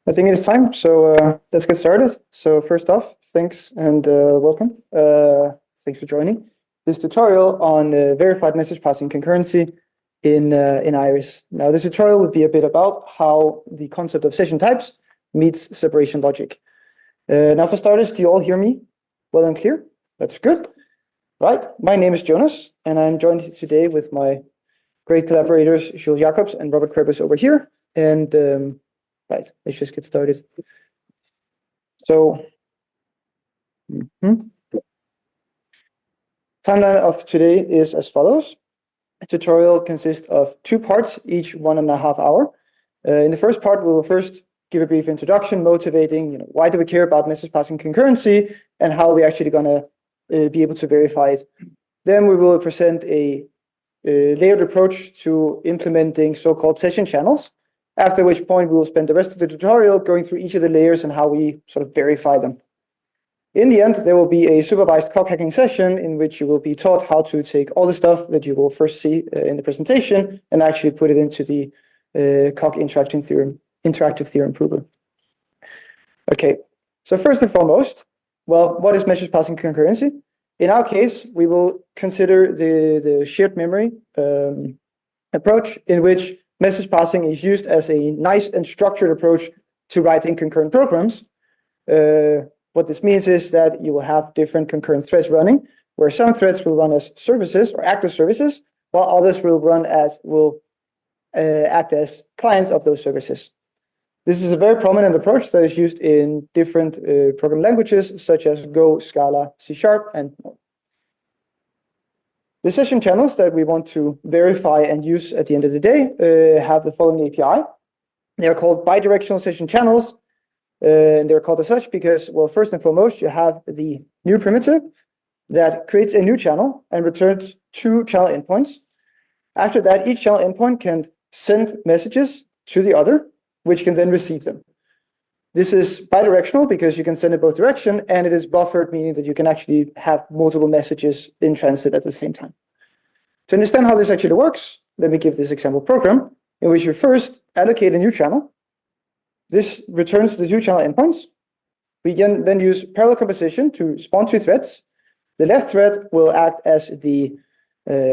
I think it is time, so let's get started. So first off, thanks and welcome. Thanks for joining this tutorial on verified message passing concurrency in Iris. Now, this tutorial will be a bit about how the concept of session types meets separation logic. Now, for starters, do you all hear me well and clear? That's good. Right, my name is Jonas, and I'm joined today with my great collaborators, Jules and Robbert Krebbers over here. And right, let's just get started. So, timeline of today is as follows. A tutorial consists of 2 parts, each 1.5 hours. In the first part, we will first give a brief introduction, motivating, why do we care about message passing concurrency and how we're actually going to be able to verify it. Then we will present a layered approach to implementing so-called session channels, after which point we will spend the rest of the tutorial going through each of the layers and how we sort of verify them. In the end, there will be a supervised cog hacking session in which you will be taught how to take all the stuff that you will first see in the presentation and actually put it into the cog interactive theorem prover. Okay, so first and foremost, well, what is message passing concurrency? In our case, we will consider the shared memory approach, in which message passing is used as a nice and structured approach to writing concurrent programs. What this means is that you will have different concurrent threads running, where some threads will run as services or act as services, while others will act as clients of those services. This is a very prominent approach that is used in different programming languages, such as Go, Scala, C#, and more. The session channels that we want to verify and use at the end of the day have the following API. They are called bidirectional session channels, and they're called as such because, well, first and foremost, you have the new primitive that creates a new channel and returns 2 channel endpoints. After that, each channel endpoint can send messages to the other, which can then receive them. This is bidirectional because you can send it both directions, and it is buffered, meaning that you can actually have multiple messages in transit at the same time. To understand how this actually works, let me give this example program in which you first allocate a new channel. This returns the 2 channel endpoints. We can then use parallel composition to spawn 2 threads. The left thread will act as the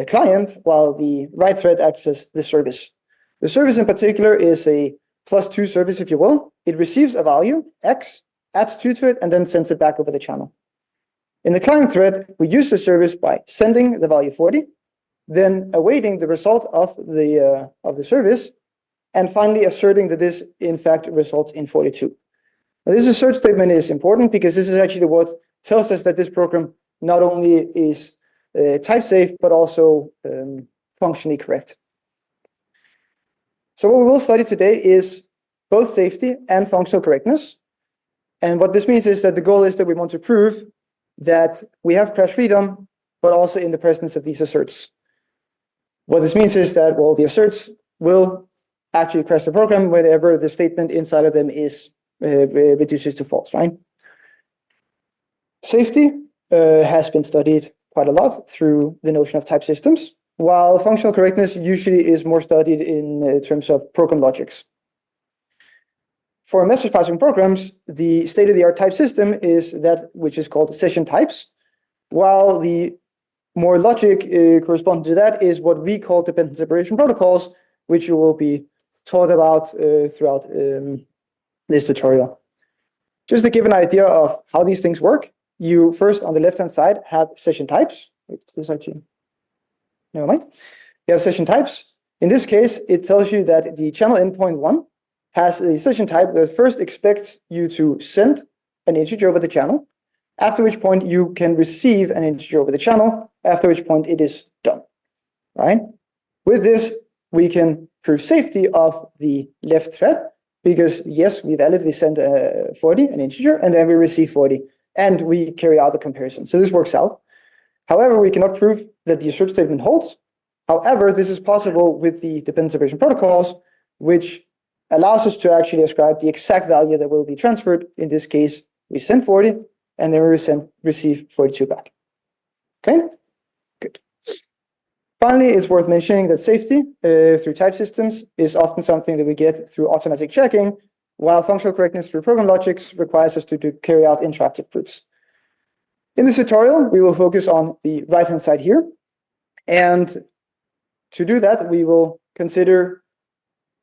client, while the right thread acts as the service. The service in particular is a +2 service, if you will. It receives a value, x, adds 2 to it, and then sends it back over the channel. In the client thread, we use the service by sending the value 40, then awaiting the result of the service, and finally asserting that this, in fact, results in 42. Now, this assert statement is important because this is actually what tells us that this program not only is type safe, but also functionally correct. So what we will study today is both safety and functional correctness. And what this means is that the goal is that we want to prove that we have crash freedom, but also in the presence of these asserts. What this means is that, well, the asserts will actually crash the program whenever the statement inside of them is reduces to false, right? Safety has been studied quite a lot through the notion of type systems, while functional correctness usually is more studied in terms of program logics. For message passing programs, the state-of-the-art type system is that which is called session types, while the more logic corresponding to that is what we call dependent separation protocols, which you will be taught about throughout this tutorial. Just to give an idea of how these things work, you first on the left-hand side have session types. Wait, this actually, never mind. You have session types. In this case, it tells you that the channel endpoint 1 has a session type that first expects you to send an integer over the channel, after which point you can receive an integer over the channel, after which point it is done, right? With this, we can prove safety of the left thread, because yes, we validly send 40, an integer, and then we receive 40, and we carry out the comparison. So this works out. However, we cannot prove that the assert statement holds. However, this is possible with the dependent separation protocols, which allows us to actually ascribe the exact value that will be transferred. In this case, we send 40, and then we receive 42 back. Okay, good. Finally, it's worth mentioning that safety through type systems is often something that we get through automatic checking, while functional correctness through program logics requires us to carry out interactive proofs. In this tutorial, we will focus on the right-hand side here. And to do that, we will consider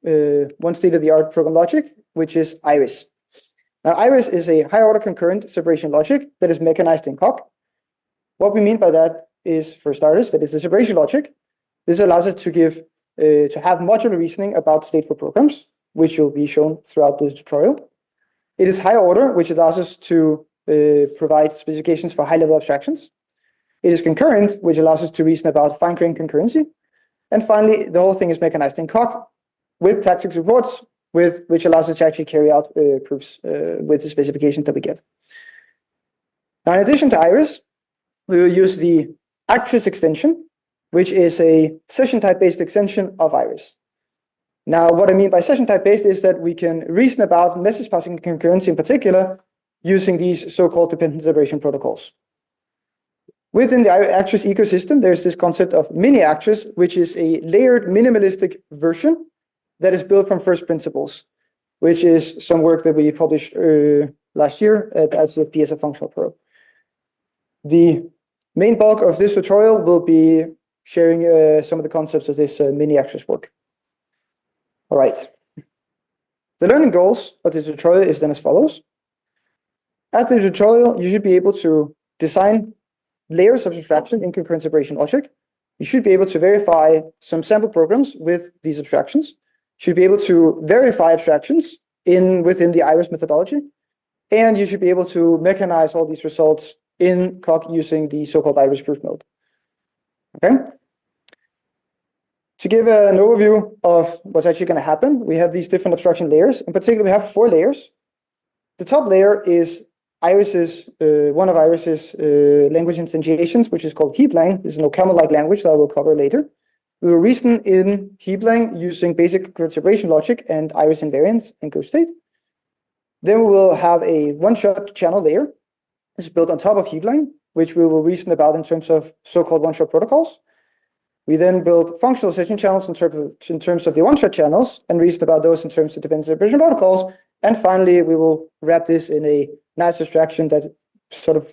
one state-of-the-art program logic, which is IRIS. Now, IRIS is a high-order concurrent separation logic that is mechanized in COG. What we mean by that is, for starters, that it's a separation logic. This allows us to have modular reasoning about stateful programs, which will be shown throughout this tutorial. It is high order, which allows us to provide specifications for high-level abstractions. It is concurrent, which allows us to reason about fine-grained concurrency. And finally, the whole thing is mechanized in COG with tactics reports, which allows us to actually carry out proofs with the specifications that we get. Now, in addition to IRIS, we will use the Actris extension, which is a session type-based extension of IRIS. Now, what I mean by session type-based is that we can reason about message passing concurrency in particular using these so-called dependent separation protocols. Within the Actris ecosystem, there's this concept of mini Actris, which is a layered minimalistic version that is built from first principles, which is some work that we published last year at ICFP as a functional pro. The main bulk of this tutorial will be sharing some of the concepts of this mini Actris work. All right. The learning goals of the tutorial is then as follows. After the tutorial, you should be able to design layers of abstraction in concurrent separation logic. You should be able to verify some sample programs with these abstractions. You should be able to verify abstractions within the IRIS methodology. And you should be able to mechanize all these results in COG using the so-called IRIS proof mode. Okay? To give an overview of what's actually going to happen, we have these different abstraction layers. In particular, we have 4 layers. The top layer is one of IRIS's language instantiations, which is called heaplang. This is an OCaml-like language that I will cover later. We will reason in heaplang using basic concurrent separation logic and IRIS invariance and ghost state. Then we will have a one-shot channel layer. This is built on top of heaplang, which we will reason about in terms of so-called one-shot protocols. We then build functional session channels in terms of the one-shot channels and reason about those in terms of dependent separation protocols. And finally, we will wrap this in a nice abstraction that sort of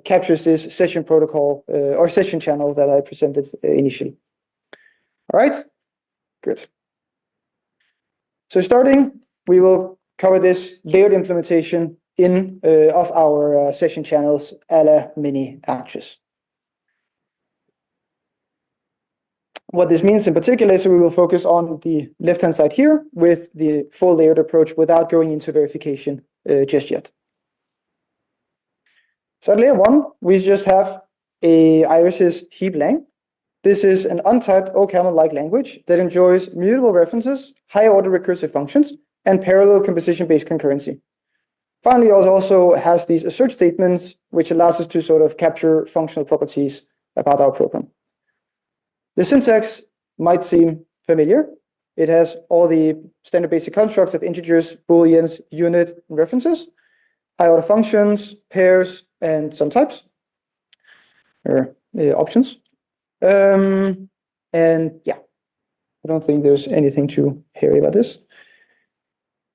captures this session protocol or session channel that I presented initially. All right, good. So starting, we will cover this layered implementation of our session channels a la mini Actris. What this means in particular is that we will focus on the left-hand side here with the full layered approach without going into verification just yet. So at layer 1, we just have IRIS's heaplang. This is an untyped OCaml-like language that enjoys mutable references, high-order recursive functions, and parallel composition-based concurrency. Finally, it also has these assert statements, which allows us to sort of capture functional properties about our program. The syntax might seem familiar. It has all the standard basic constructs of integers, booleans, unit, and references, high-order functions, pairs, and some types, or options. And yeah, I don't think there's anything too hairy about this.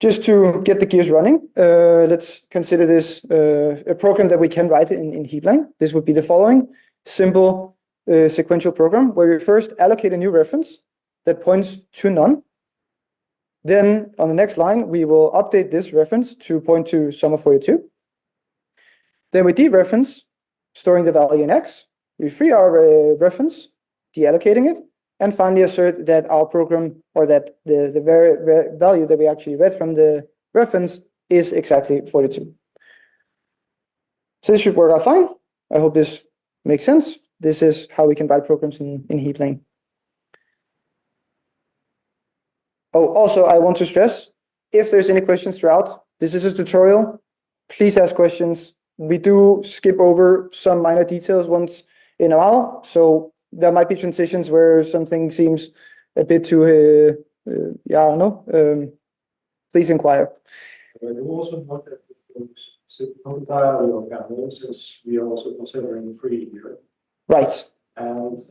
Just to get the gears running, let's consider this a program that we can write in heaplang. This would be the following simple sequential program where we first allocate a new reference that points to none. Then on the next line, we will update this reference to point to sum of 42. Then we dereference, storing the value in X. We free our reference, deallocating it, and finally assert that our program, or that the value that we actually read from the reference is exactly 42. So this should work out fine. I hope this makes sense. This is how we can write programs in heaplang. Oh, also, I want to stress, if there's any questions throughout, this is a tutorial. Please ask questions. We do skip over some minor details once in a while, so there might be transitions where something seems a bit too, yeah, I don't know. Please inquire. You also note that entirely OCaml, since we are also considering free here. Right. And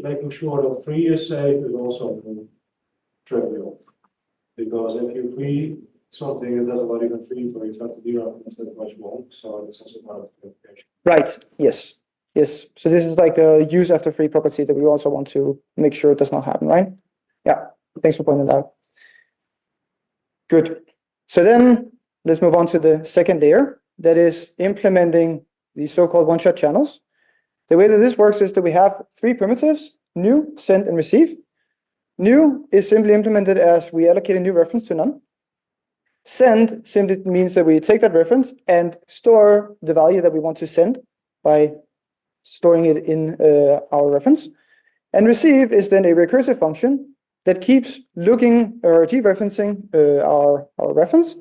making sure that free is safe is also trivial. Because if you free something that doesn't want even free, so you have to do instead of much more. So it's also part of the application. Right. Yes. Yes. So this is like a use after free property that we also want to make sure it does not happen, right? Yeah. Thanks for pointing that out. Good. So then let's move on to the second layer, that is implementing the so-called one-shot channels. The way that this works is that we have three primitives: new, send, and receive. New is simply implemented as we allocate a new reference to none. Send simply means that we take that reference and store the value that we want to send by storing it in our reference. And receive is then a recursive function that keeps looking or dereferencing our reference.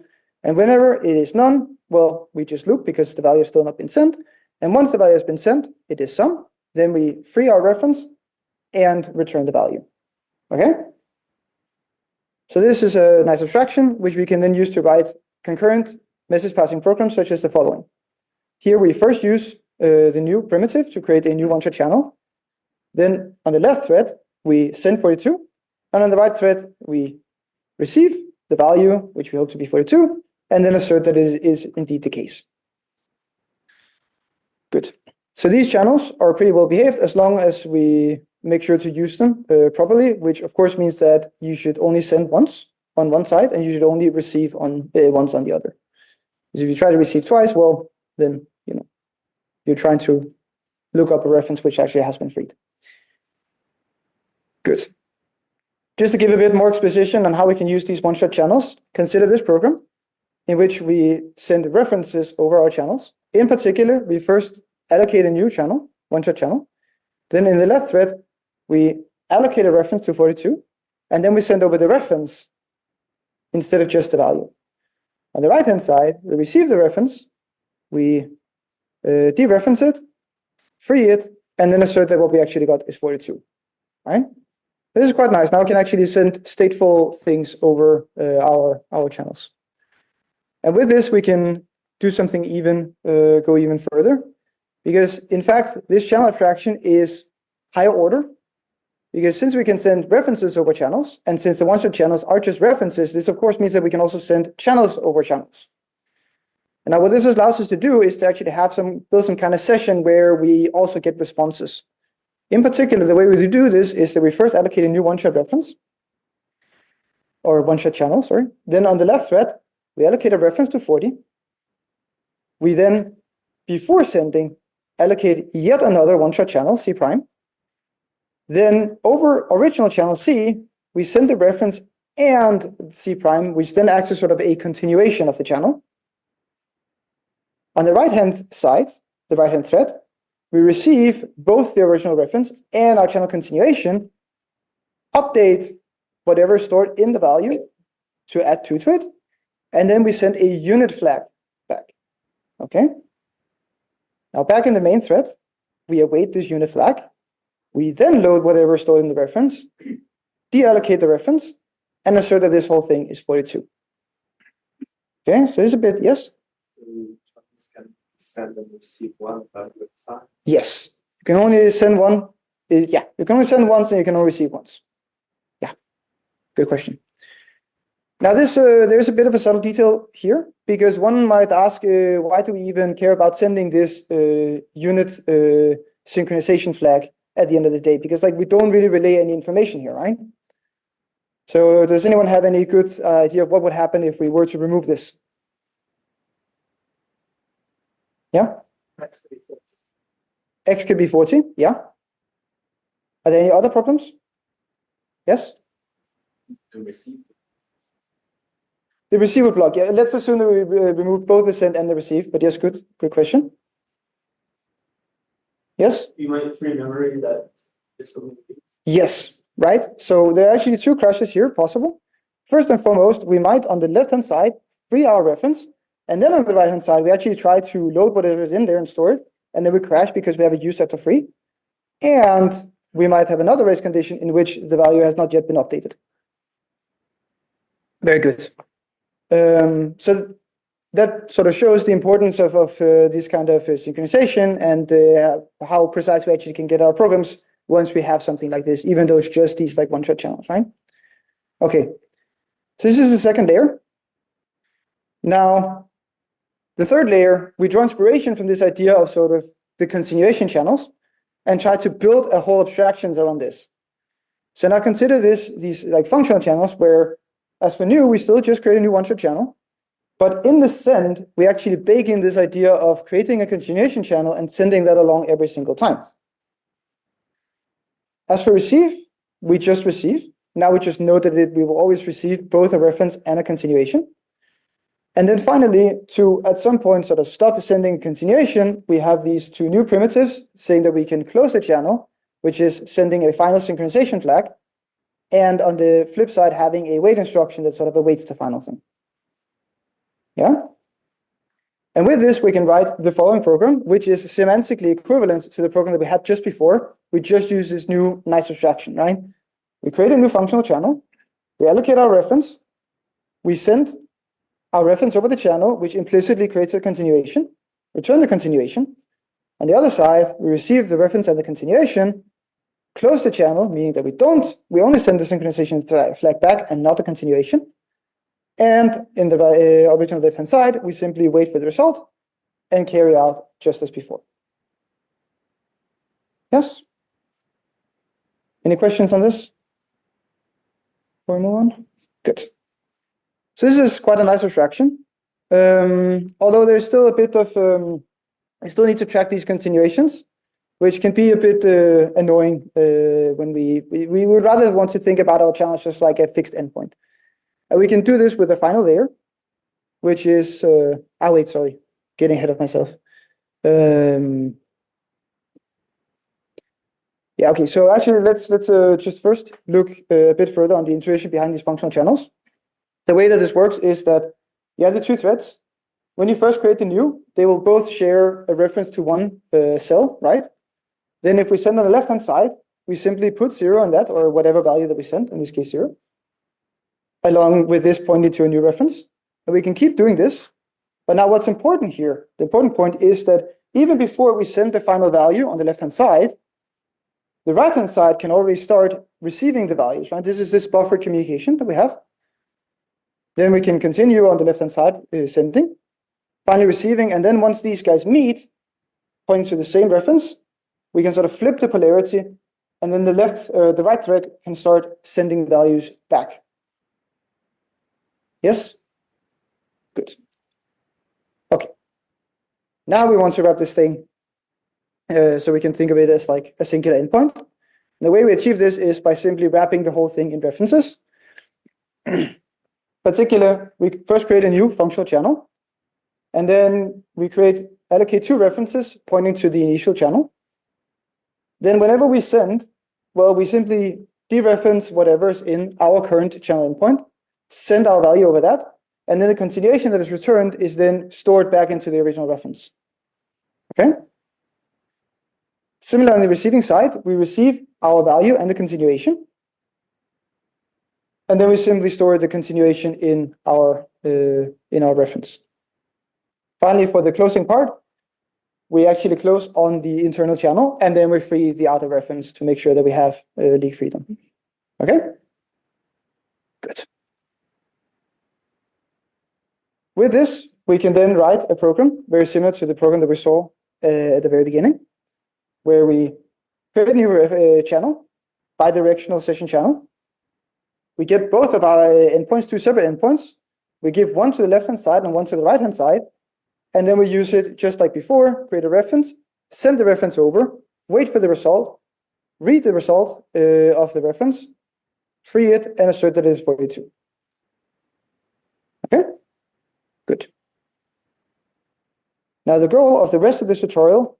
And whenever it is none, well, we just loop because the value has still not been sent. And once the value has been sent, it is some. Then we free our reference and return the value. Okay? So this is a nice abstraction, which we can then use to write concurrent message passing programs such as the following. Here we first use the new primitive to create a new one-shot channel. Then on the left thread, we send 42. And on the right thread, we receive the value, which we hope to be 42, and then assert that it is indeed the case. Good. So these channels are pretty well behaved as long as we make sure to use them properly, which of course means that you should only send once on one side and you should only receive on once on the other. Because if you try to receive twice, well, then you're trying to look up a reference which actually has been freed. Good. Just to give a bit more exposition on how we can use these one-shot channels, consider this program in which we send references over our channels. In particular, we first allocate a new channel, one-shot channel. Then in the left thread, we allocate a reference to 42, and then we send over the reference instead of just the value. On the right-hand side, we receive the reference, we dereference it, free it, and then assert that what we actually got is 42. Right? This is quite nice. Now we can actually send stateful things over our channels. And with this, we can do something go even further, because in fact, this channel abstraction is higher order, because since we can send references over channels, and since the one-shot channels are just references, this of course means that we can also send channels over channels. And now what this allows us to do is to actually build some kind of session where we also get responses. In particular, the way we do this is that we first allocate a new one-shot reference, or one-shot channel, sorry. Then on the left thread, we allocate a reference to 40. We then, before sending, allocate yet another one-shot channel, C prime. Then over original channel C, we send the reference and C prime, which then acts as sort of a continuation of the channel. On the right-hand side, the right-hand thread, we receive both the original reference and our channel continuation, update whatever is stored in the value to add 2 to it, and then we send a unit flag back. Okay? Now back in the main thread, we await this unit flag. We then load whatever is stored in the reference, deallocate the reference, and assert that this whole thing is 42. Okay, so it's a bit, yes? Send and receive one value at a time. Yes, you can only send one. Yeah, you can only send once and you can only receive once. Yeah, good question. Now there's a bit of a subtle detail here, because one might ask, why do we even care about sending this unit synchronization flag at the end of the day? Because we don't really relay any information here, right? So does anyone have any good idea of what would happen if we were to remove this? Yeah? X could be 40, yeah. Are there any other problems? Yes? The receiver block, yeah. Let's assume that we remove both the send and the receive, but yes, good question. Yes? You might free memory that is yes, right? So there are actually two crashes here possible. First and foremost, we might on the left-hand side free our reference, and then on the right-hand side, we actually try to load whatever is in there and store it, and then we crash because we have a use set of free. And we might have another race condition in which the value has not yet been updated. Very good. So that sort of shows the importance of this kind of synchronization and how precise we actually can get our programs once we have something like this, even though it's just these one-shot channels, right? Okay, so this is the second layer. Now, the third layer, we draw inspiration from this idea of sort of the continuation channels and try to build a whole abstractions around this. So now consider these like functional channels where, as for new, we still just create a new one-shot channel. But in the send, we actually bake in this idea of creating a continuation channel and sending that along every single time. As for receive, we just receive. Now we just know that we will always receive both a reference and a continuation. And then finally, to at some point sort of stop sending continuation, we have these two new primitives saying that we can close the channel, which is sending a final synchronization flag. And on the flip side, having a wait instruction that sort of awaits the final thing. Yeah? And with this, we can write the following program, which is semantically equivalent to the program that we had just before. We just use this new nice abstraction, right? We create a new functional channel. We allocate our reference. We send our reference over the channel, which implicitly creates a continuation, return the continuation. On the other side, we receive the reference and the continuation, close the channel, meaning that we only send the synchronization flag back and not the continuation. And in the original left-hand side, we simply wait for the result and carry out just as before. Yes? Any questions on this? Before we move on? Good. So this is quite a nice abstraction. Although there's still a bit of, we still need to track these continuations, which can be a bit annoying when we would rather want to think about our channels just like a fixed endpoint. And we can do this with a final layer, which is, sorry, getting ahead of myself. Yeah, okay, so actually let's just first look a bit further on the intuition behind these functional channels. The way that this works is that you have the two threads. When you first create the new, they will both share a reference to one cell, right? Then if we send on the left-hand side, we simply put 0 on that, or whatever value that we sent, in this case 0, along with this pointing to a new reference. And we can keep doing this. But now what's important here, the important point is that even before we send the final value on the left-hand side, the right-hand side can already start receiving the values, right? This is this buffered communication that we have. Then we can continue on the left-hand side sending, finally receiving, and then once these guys meet, pointing to the same reference, we can sort of flip the polarity, and then the right thread can start sending values back. Yes? Good. Okay. Now we want to wrap this thing so we can think of it as like a singular endpoint. And the way we achieve this is by simply wrapping the whole thing in references. Particular, we first create a new functional channel, and then we allocate two references pointing to the initial channel. Then whenever we send, well, we simply dereference whatever's in our current channel endpoint, send our value over that, and then the continuation that is returned is then stored back into the original reference. Okay? Similarly, on the receiving side, we receive our value and the continuation, and then we simply store the continuation in our reference. Finally, for the closing part, we actually close on the internal channel, and then we free the outer reference to make sure that we have leak freedom. Okay? Good. With this, we can then write a program very similar to the program that we saw at the very beginning, where we create a new channel, bidirectional session channel. We get both of our endpoints, two separate endpoints. We give one to the left-hand side and one to the right-hand side. And then we use it just like before, create a reference, send the reference over, wait for the result, read the result of the reference, free it, and assert that it is 42. Okay? Good. Now the goal of the rest of this tutorial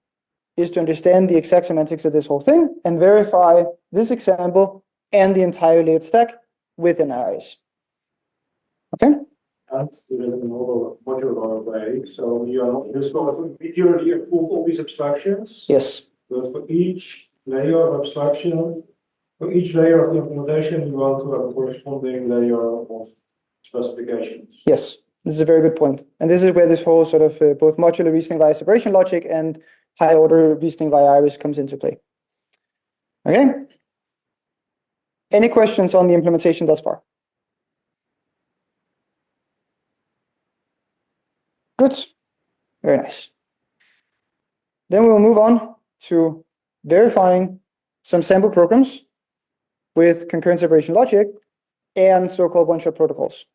is to understand the exact semantics of this whole thing and verify this example and the entire layered stack with an arrays. Okay? And do that in a modular way. So you are just going to purely approve all these abstractions. Yes. But for each layer of abstraction, for each layer of the implementation, you want to have a corresponding layer of specification. Yes, this is a very good point. And this is where this whole sort of both modular reasoning via separation logic and high order reasoning via iris comes into play. Okay? Any questions on the implementation thus far? Good. Very nice. Then we will move on to verifying some sample programs with concurrent separation logic and so-called one-shot protocols.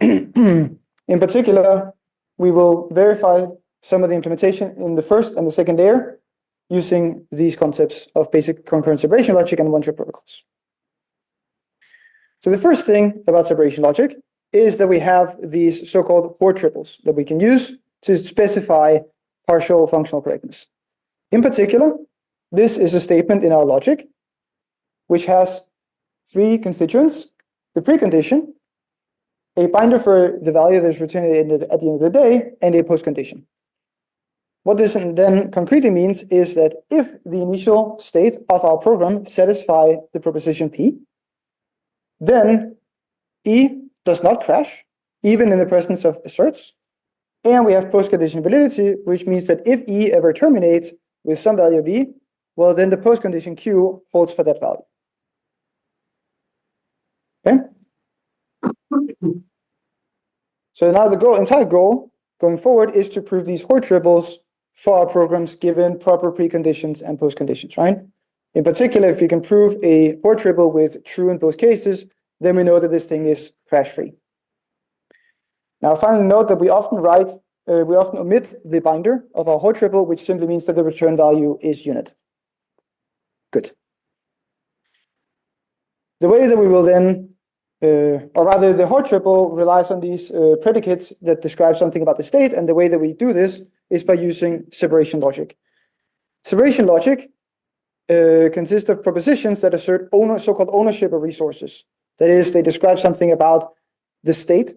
In particular, we will verify some of the implementation in the first and the second layer using these concepts of basic concurrent separation logic and one-shot protocols. So the first thing about separation logic is that we have these so-called Hoare triples that we can use to specify partial functional correctness. In particular, this is a statement in our logic which has three constituents: the precondition, a binder for the value that is returned at the end of the day, and a postcondition. What this then concretely means is that if the initial state of our program satisfies the proposition P, then E does not crash, even in the presence of asserts. And we have postcondition validity, which means that if E ever terminates with some value of E, well, then the postcondition Q holds for that value. Okay? So now the entire goal going forward is to prove these Hoare triples for our programs given proper preconditions and postconditions, right? In particular, if you can prove a Hoare triple with true in both cases, then we know that this thing is crash-free. Now, finally, note that we often omit the binder of our Hoare triple, which simply means that the return value is unit. Good. The way that we will then, or rather the Hoare triple relies on these predicates that describe something about the state, and the way that we do this is by using separation logic. Separation logic consists of propositions that assert so-called ownership of resources. That is, they describe something about the state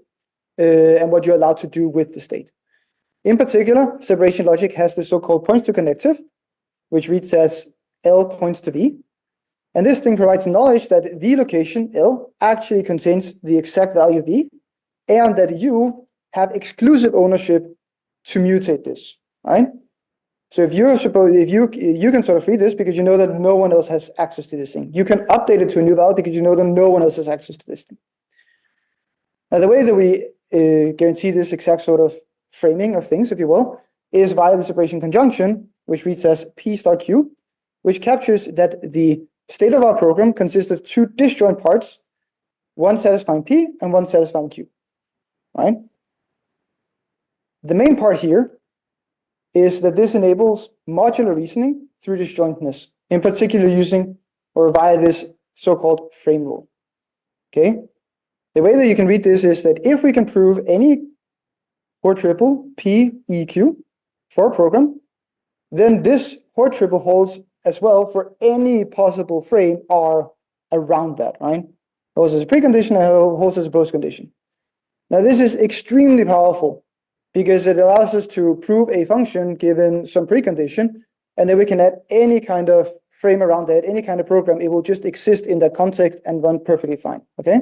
and what you're allowed to do with the state. In particular, separation logic has the so-called points to connective, which reads as L points to V. And this thing provides knowledge that the location L actually contains the exact value V, and that you have exclusive ownership to mutate this, right? So if you can sort of read this because you know that no one else has access to this thing. You can update it to a new value because you know that no one else has access to this thing. Now, the way that we guarantee this exact sort of framing of things, if you will, is via the separation conjunction, which reads as P star Q, which captures that the state of our program consists of two disjoint parts, one satisfying P and one satisfying Q, right? The main part here is that this enables modular reasoning through disjointness, in particular using or via this so-called frame rule, okay? The way that you can read this is that if we can prove any Hoare triple P, E, Q for a program, then this Hoare triple holds as well for any possible frame R around that, right? It holds as a precondition and it holds as a postcondition. Now this is extremely powerful because it allows us to prove a function given some precondition, and then we can add any kind of frame around that, any kind of program. It will just exist in that context and run perfectly fine, okay?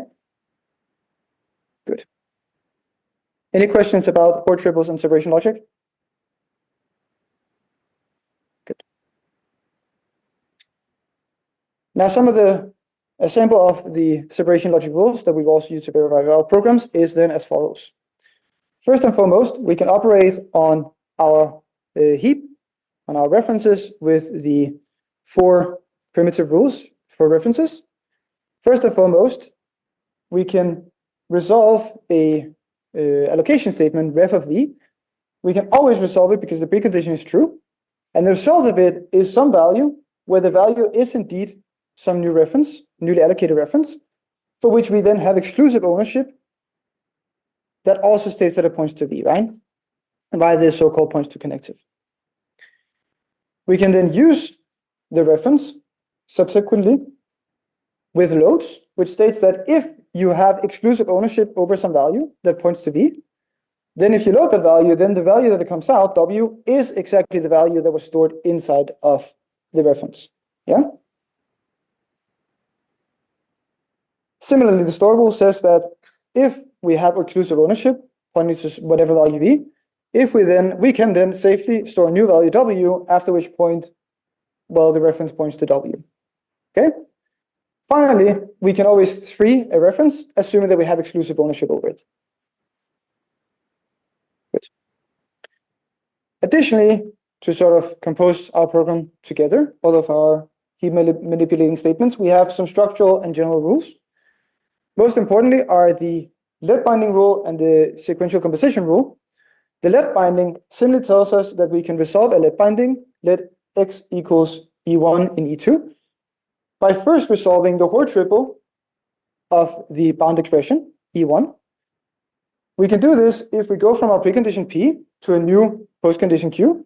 Good. Any questions about Hoare triples and separation logic? Good. Now, a sample of the separation logic rules that we've also used to verify our programs is then as follows. First and foremost, we can operate on our heap, on our references with the 4 primitive rules for references. First and foremost, we can resolve a allocation statement, ref of v. We can always resolve it because the precondition is true. And the result of it is some value where the value is indeed some new reference, newly allocated reference, for which we then have exclusive ownership that also states that it points to v, right? And via this so-called points to connective. We can then use the reference subsequently with loads, which states that if you have exclusive ownership over some value that points to v, then if you load that value, then the value that it comes out, w, is exactly the value that was stored inside of the reference. Yeah? Similarly, the store rule says that if we have exclusive ownership pointing to whatever value v, we can then safely store a new value w, after which point, well, the reference points to w. Okay? Finally, we can always free a reference, assuming that we have exclusive ownership over it. Additionally, to sort of compose our program together, all of our heap manipulating statements, we have some structural and general rules. Most importantly are the let binding rule and the sequential composition rule. The let binding simply tells us that we can resolve a let binding, let x equals E1 in E2, by first resolving the Hoare triple of the bound expression, E1. We can do this if we go from our precondition P to a new postcondition Q,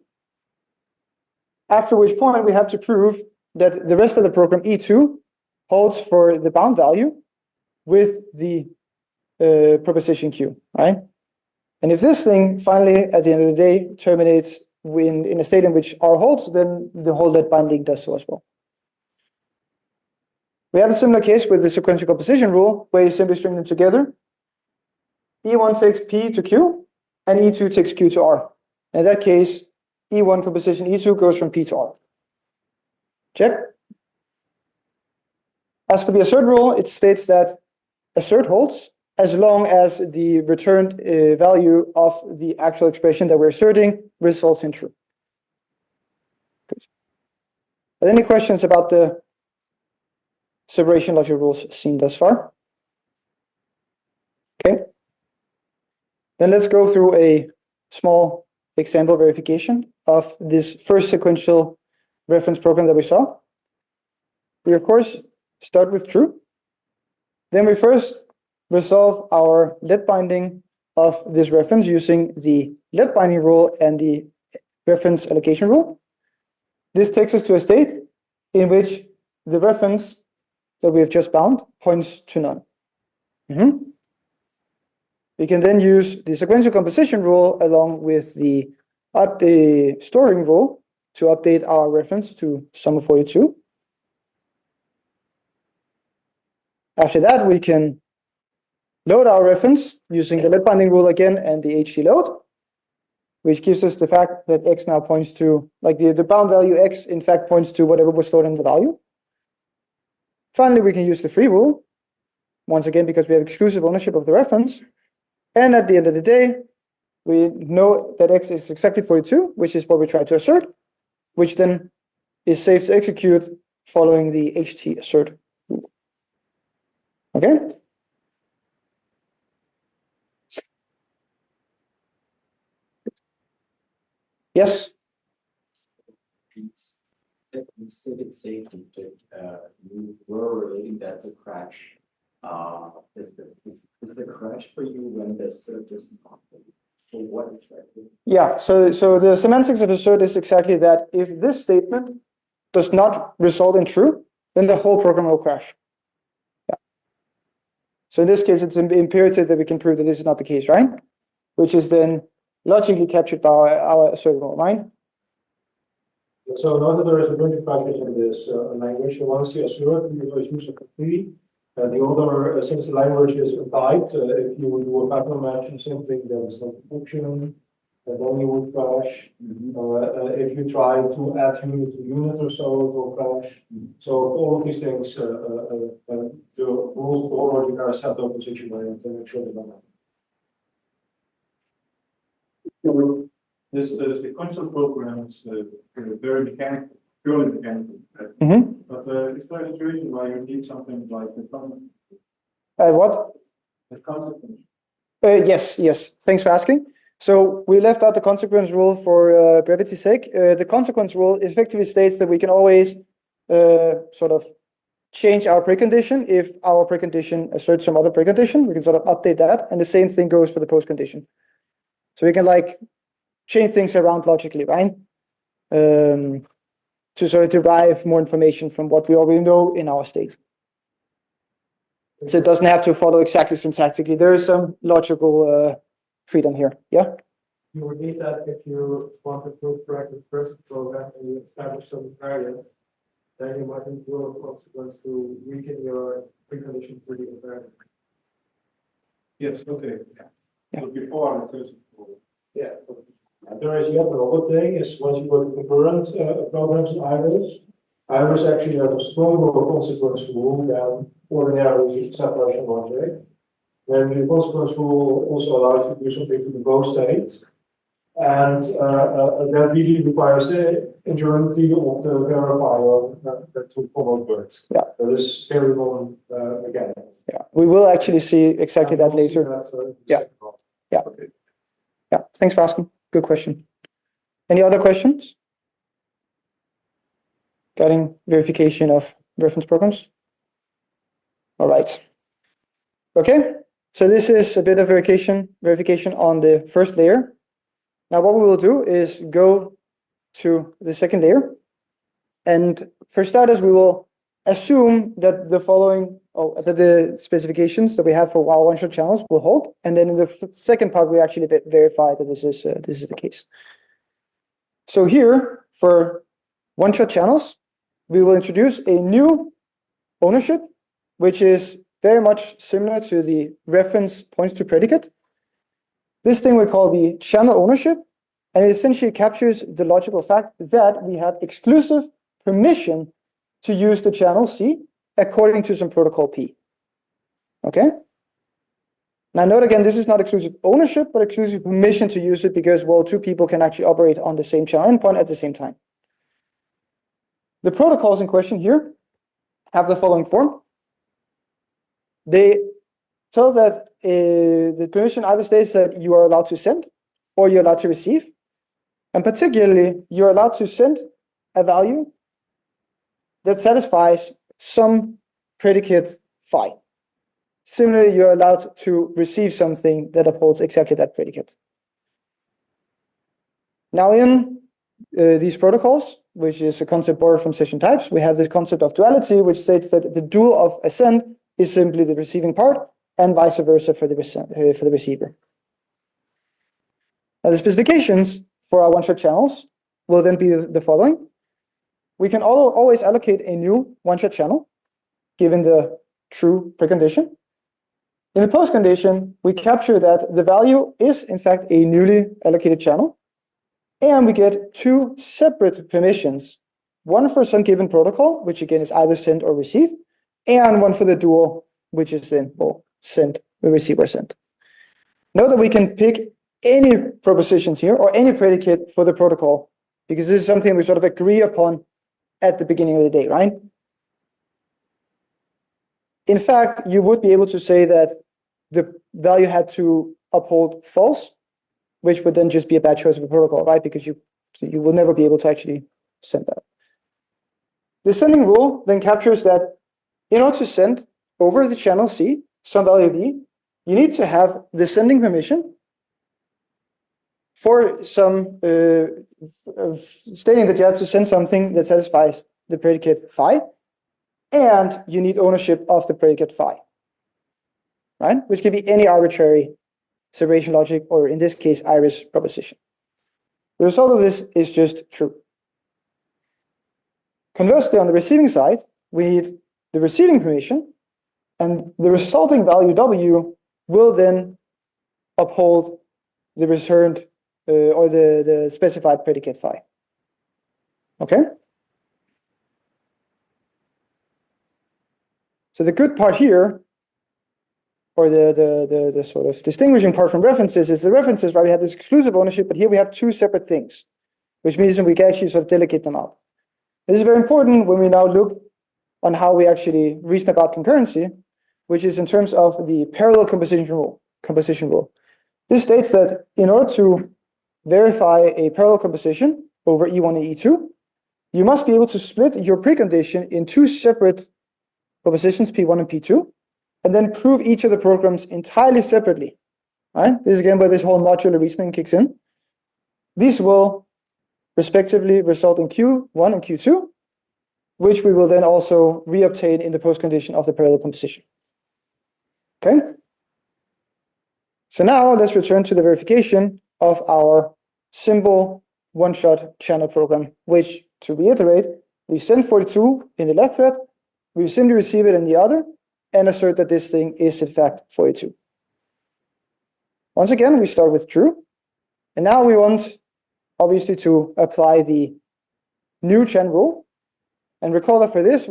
after which point we have to prove that the rest of the program E2 holds for the bound value with the proposition Q, right? And if this thing finally, at the end of the day, terminates in a state in which R holds, then the whole let binding does so as well. We have a similar case with the sequential composition rule, where you simply string them together. E1 takes P to Q, and E2 takes Q to R. In that case, E1 composition E2 goes from P to R. Check. As for the assert rule, it states that assert holds as long as the returned value of the actual expression that we're asserting results in true. Good. Are there any questions about the separation logic rules seen thus far? Okay. Then let's go through a small example verification of this first sequential reference program that we saw. We, of course, start with true. Then we first resolve our let binding of this reference using the let binding rule and the reference allocation rule. This takes us to a state in which the reference that we have just bound points to none. We can then use the sequential composition rule along with the storing rule to update our reference to sum of 42. After that, we can load our reference using the let binding rule again and the HT load, which gives us the fact that x now points to, like the bound value x in fact points to whatever was stored in the value. Finally, we can use the free rule, once again because we have exclusive ownership of the reference. And at the end of the day, we know that x is exactly 42, which is what we try to assert, which then is safe to execute following the HT assert rule. Okay? Yes? You said it's safe to you were relating that to crash. Is the crash for you when the assert is not? So what exactly? Yeah, so the semantics of assert is exactly that. If this statement does not result in true, then the whole program will crash. Yeah. So in this case, it's imperative that we can prove that this is not the case, right? Which is then logically captured by our assert rule, right? So now that there is a bunch of factors in this language, once the assert, you always use a complete. The other, since the language is a type, if you would do a pattern match and simply there is no function, and then you would crash. If you try to add unit to unit or so, it will crash. So all of these things, the rules already are set up in such a way to make sure they don't happen. This sequential program is very mechanical, purely mechanical. But is there a situation where you need something like the consequence? What? The consequence. Yes. Thanks for asking. So we left out the consequence rule for brevity's sake. The consequence rule effectively states that we can always sort of change our precondition if our precondition asserts some other precondition. We can sort of update that, and the same thing goes for the postcondition. So we can like change things around logically, right? To sort of derive more information from what we already know in our state. So it doesn't have to follow exactly syntactically. There is some logical freedom here. Yeah? You would need that if you want to prove correct the first program and you establish some variance, then you might include a consequence to weaken your precondition for the invariant. Yes, okay. Yeah. So before the first Yeah. There is yet another thing is once you go to concurrent programs in Iris actually have a stronger consequence rule than ordinary separation logic. And the consequence rule also allows you to do something to the both states. And that really requires the endurancy of the verifier to follow words. Yeah. That is very known again. Yeah, we will actually see exactly that later. Yeah. Yeah. Okay. Yeah, thanks for asking. Good question. Any other questions? Regarding verification of reference programs? All right. Okay, so this is a bit of verification on the first layer. Now what we will do is go to the second layer. And for starters, we will assume that the following, that the specifications that we have for our one-shot channels will hold. And then in the second part, we actually verify that this is the case. So here, for one-shot channels, we will introduce a new ownership, which is very much similar to the reference points to predicate. This thing we call the channel ownership, and it essentially captures the logical fact that we have exclusive permission to use the channel C according to some protocol P. Okay? Now note again, this is not exclusive ownership, but exclusive permission to use it because, well, two people can actually operate on the same channel endpoint at the same time. The protocols in question here have the following form. They tell that the permission either states that you are allowed to send or you're allowed to receive. And particularly, you're allowed to send a value that satisfies some predicate phi. Similarly, you're allowed to receive something that upholds exactly that predicate. Now in these protocols, which is a concept borrowed from session types, we have this concept of duality, which states that the dual of a send is simply the receiving part and vice versa for the receiver. Now the specifications for our one-shot channels will then be the following. We can always allocate a new one-shot channel given the true precondition. In the postcondition, we capture that the value is in fact a newly allocated channel, and we get two separate permissions, one for some given protocol, which again is either send or receive, and one for the dual, which is then send, receive, or send. Note that we can pick any propositions here or any predicate for the protocol, because this is something we sort of agree upon at the beginning of the day, right? In fact, you would be able to say that the value had to uphold false, which would then just be a bad choice of a protocol, right? Because you will never be able to actually send that. The sending rule then captures that in order to send over the channel C some value V, you need to have the sending permission for some stating that you have to send something that satisfies the predicate phi, and you need ownership of the predicate phi, right? Which can be any arbitrary separation logic, or in this case, iris proposition. The result of this is just true. Conversely, on the receiving side, we need the receiving permission, and the resulting value W will then uphold the returned or the specified predicate phi. Okay? So the good part here, or the sort of distinguishing part from references, is the references, right? We have this exclusive ownership, but here we have two separate things, which means that we can actually sort of delegate them out. This is very important when we now look on how we actually reason about concurrency, which is in terms of the parallel composition rule. This states that in order to verify a parallel composition over E1 and E2, you must be able to split your precondition in two separate propositions, P1 and P2, and then prove each of the programs entirely separately. Right? This is again where this whole modular reasoning kicks in. These will respectively result in Q1 and Q2, which we will then also reobtain in the postcondition of the parallel composition. Okay? So now let's return to the verification of our simple one-shot channel program, which, to reiterate, we send 42 in the left thread, we simply receive it in the other, and assert that this thing is in fact 42. Once again, we start with true, and now we want obviously to apply the new chain rule. And recall that for this,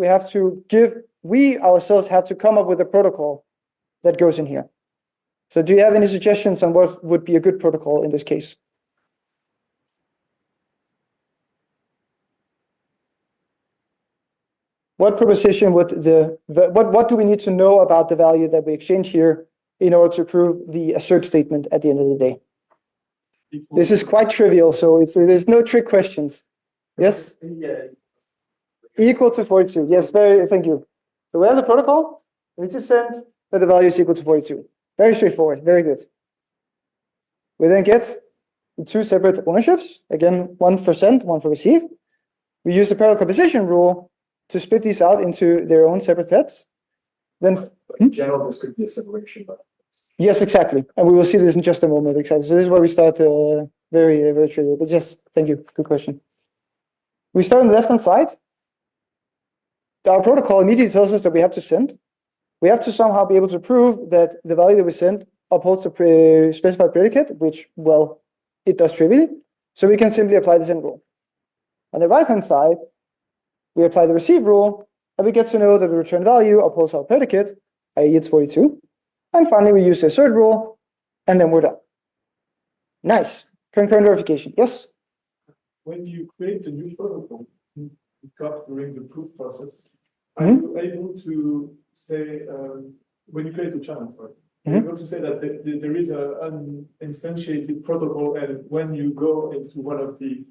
we ourselves have to come up with a protocol that goes in here. So do you have any suggestions on what would be a good protocol in this case? what proposition would what do we need to know about the value that we exchange here in order to prove the assert statement at the end of the day? This is quite trivial, so there's no trick questions. Yes? Yeah. Equal to 42. Yes, thank you. So we have the protocol. We just send that the value is equal to 42. Very straightforward, very good. We then get two separate ownerships. Again, one for send, one for receive. We use the parallel composition rule to split these out into their own separate threads. Then, In general, this could be a separation, but yes, exactly. And we will see this in just a moment. Exactly. So this is where we start very trivial. But yes, thank you. Good question. We start on the left-hand side. Our protocol immediately tells us that we have to send. We have to somehow be able to prove that the value that we send upholds the specified predicate, which, well, it does trivially. So we can simply apply the send rule. On the right-hand side, we apply the receive rule, and we get to know that the return value upholds our predicate, i.e. it's 42. And finally, we use the assert rule, and then we're done. Nice. Concurrent verification. Yes? When you create a new protocol, you got during the proof process, are you able to say, when you create a channel, sorry, are you able to say that there is an instantiated protocol, and when you go into one of the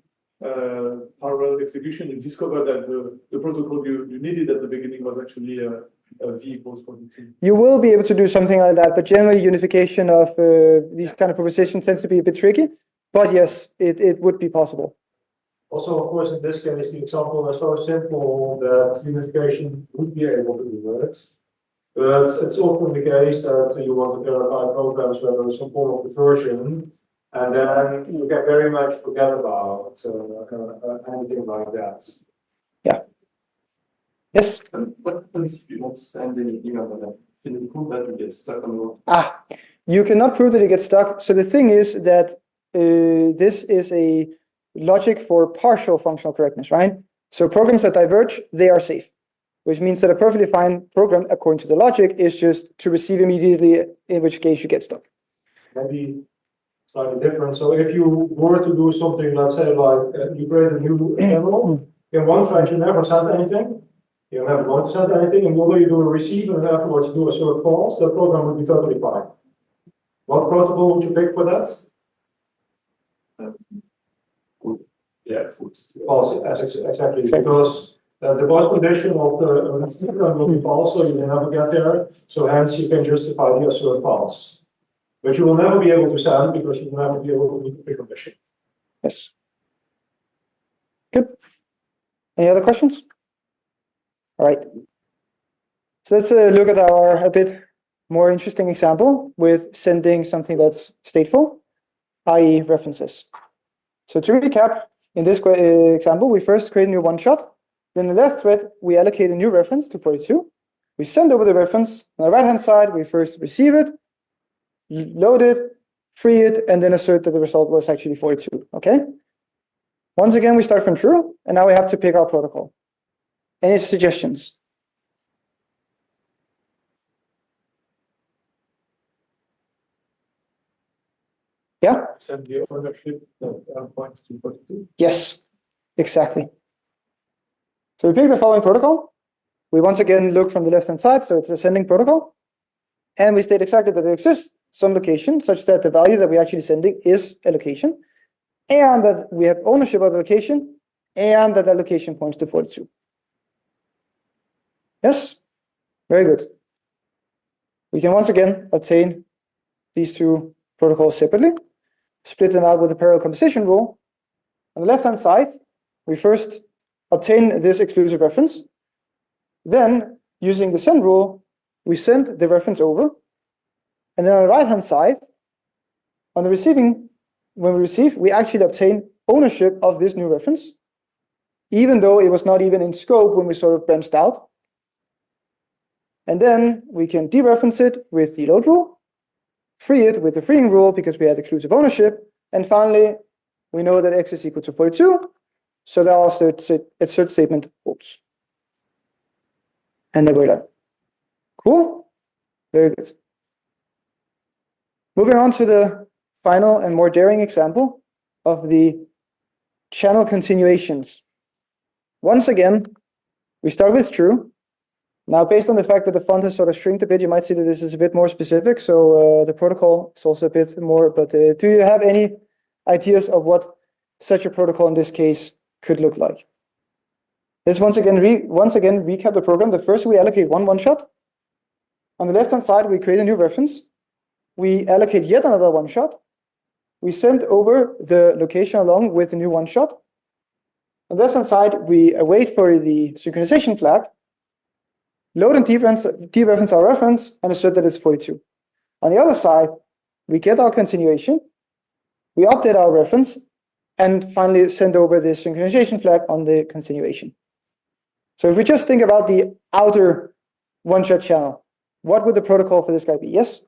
parallel execution, you discover that the protocol you needed at the beginning was actually V equals 42? You will be able to do something like that, but generally unification of these kind of propositions tends to be a bit tricky. But yes, it would be possible. Also, of course, in this case, the example is so simple that unification would be able to do it. But it's often the case that you want to verify programs where there is some form of diversion, and then you can very much forget about anything like that. Yeah. Yes? what happens if you don't send any email to them? Can you prove that you get stuck on the You cannot prove that it gets stuck. So the thing is that this is a logic for partial functional correctness, right? So programs that diverge, they are safe, which means that a perfectly fine program, according to the logic, is just to receive immediately, in which case you get stuck. Maybe slightly different. So if you were to do something, let's say, like you create a new channel, in one thread you never send anything, you never want to send anything, and although you do a receive and afterwards do a assert false, the program would be totally fine. What protocol would you pick for that? Yeah, False, exactly, because the default condition of the program will be false, so you can never get there. So hence you can justify the assert false. But you will never be able to send because you will never be able to meet the precondition. Yes. Good. Any other questions? All right. So let's look at our a bit more interesting example with sending something that's stateful, i.e. references. So to recap, in this example, we first create a new one-shot. Then in the left thread, we allocate a new reference to 42. We send over the reference. On the right-hand side, we first receive it, load it, free it, and then assert that the result was actually 42. Okay? Once again, we start from true, and now we have to pick our protocol. Any suggestions? Yeah? Send the ownership points to 42. Yes, exactly. So we pick the following protocol. We once again look from the left-hand side, so it's a sending protocol. And we state exactly that there exists some location such that the value that we're actually sending is a location, and that we have ownership of the location, and that location points to 42. Yes? Very good. We can once again obtain these two protocols separately, split them out with the parallel composition rule. On the left-hand side, we first obtain this exclusive reference. Then, using the send rule, we send the reference over. And then on the right-hand side, on the receiving, when we receive, we actually obtain ownership of this new reference, even though it was not even in scope when we sort of branched out. And then we can dereference it with the load rule, free it with the freeing rule because we had exclusive ownership. And finally, we know that x is equal to 42, so that our assert statement holds. And then we're done. Cool? Very good. Moving on to the final and more daring example of the channel continuations. Once again, We start with true. Now, based on the fact that the font has sort of shrinked a bit, you might see that this is a bit more specific. So the protocol is also a bit more, but do you have any ideas of what such a protocol in this case could look like? Let's once again recap the program. The first, we allocate one shot. On the left-hand side, we create a new reference. We allocate yet another one shot. We send over the location along with the new one shot. On the left-hand side, we await for the synchronization flag, load and dereference our reference, and assert that it's 42. On the other side, we get our continuation, we update our reference, and finally send over the synchronization flag on the continuation. So if we just think about the outer one-shot channel, what would the protocol for this guy be? Yes?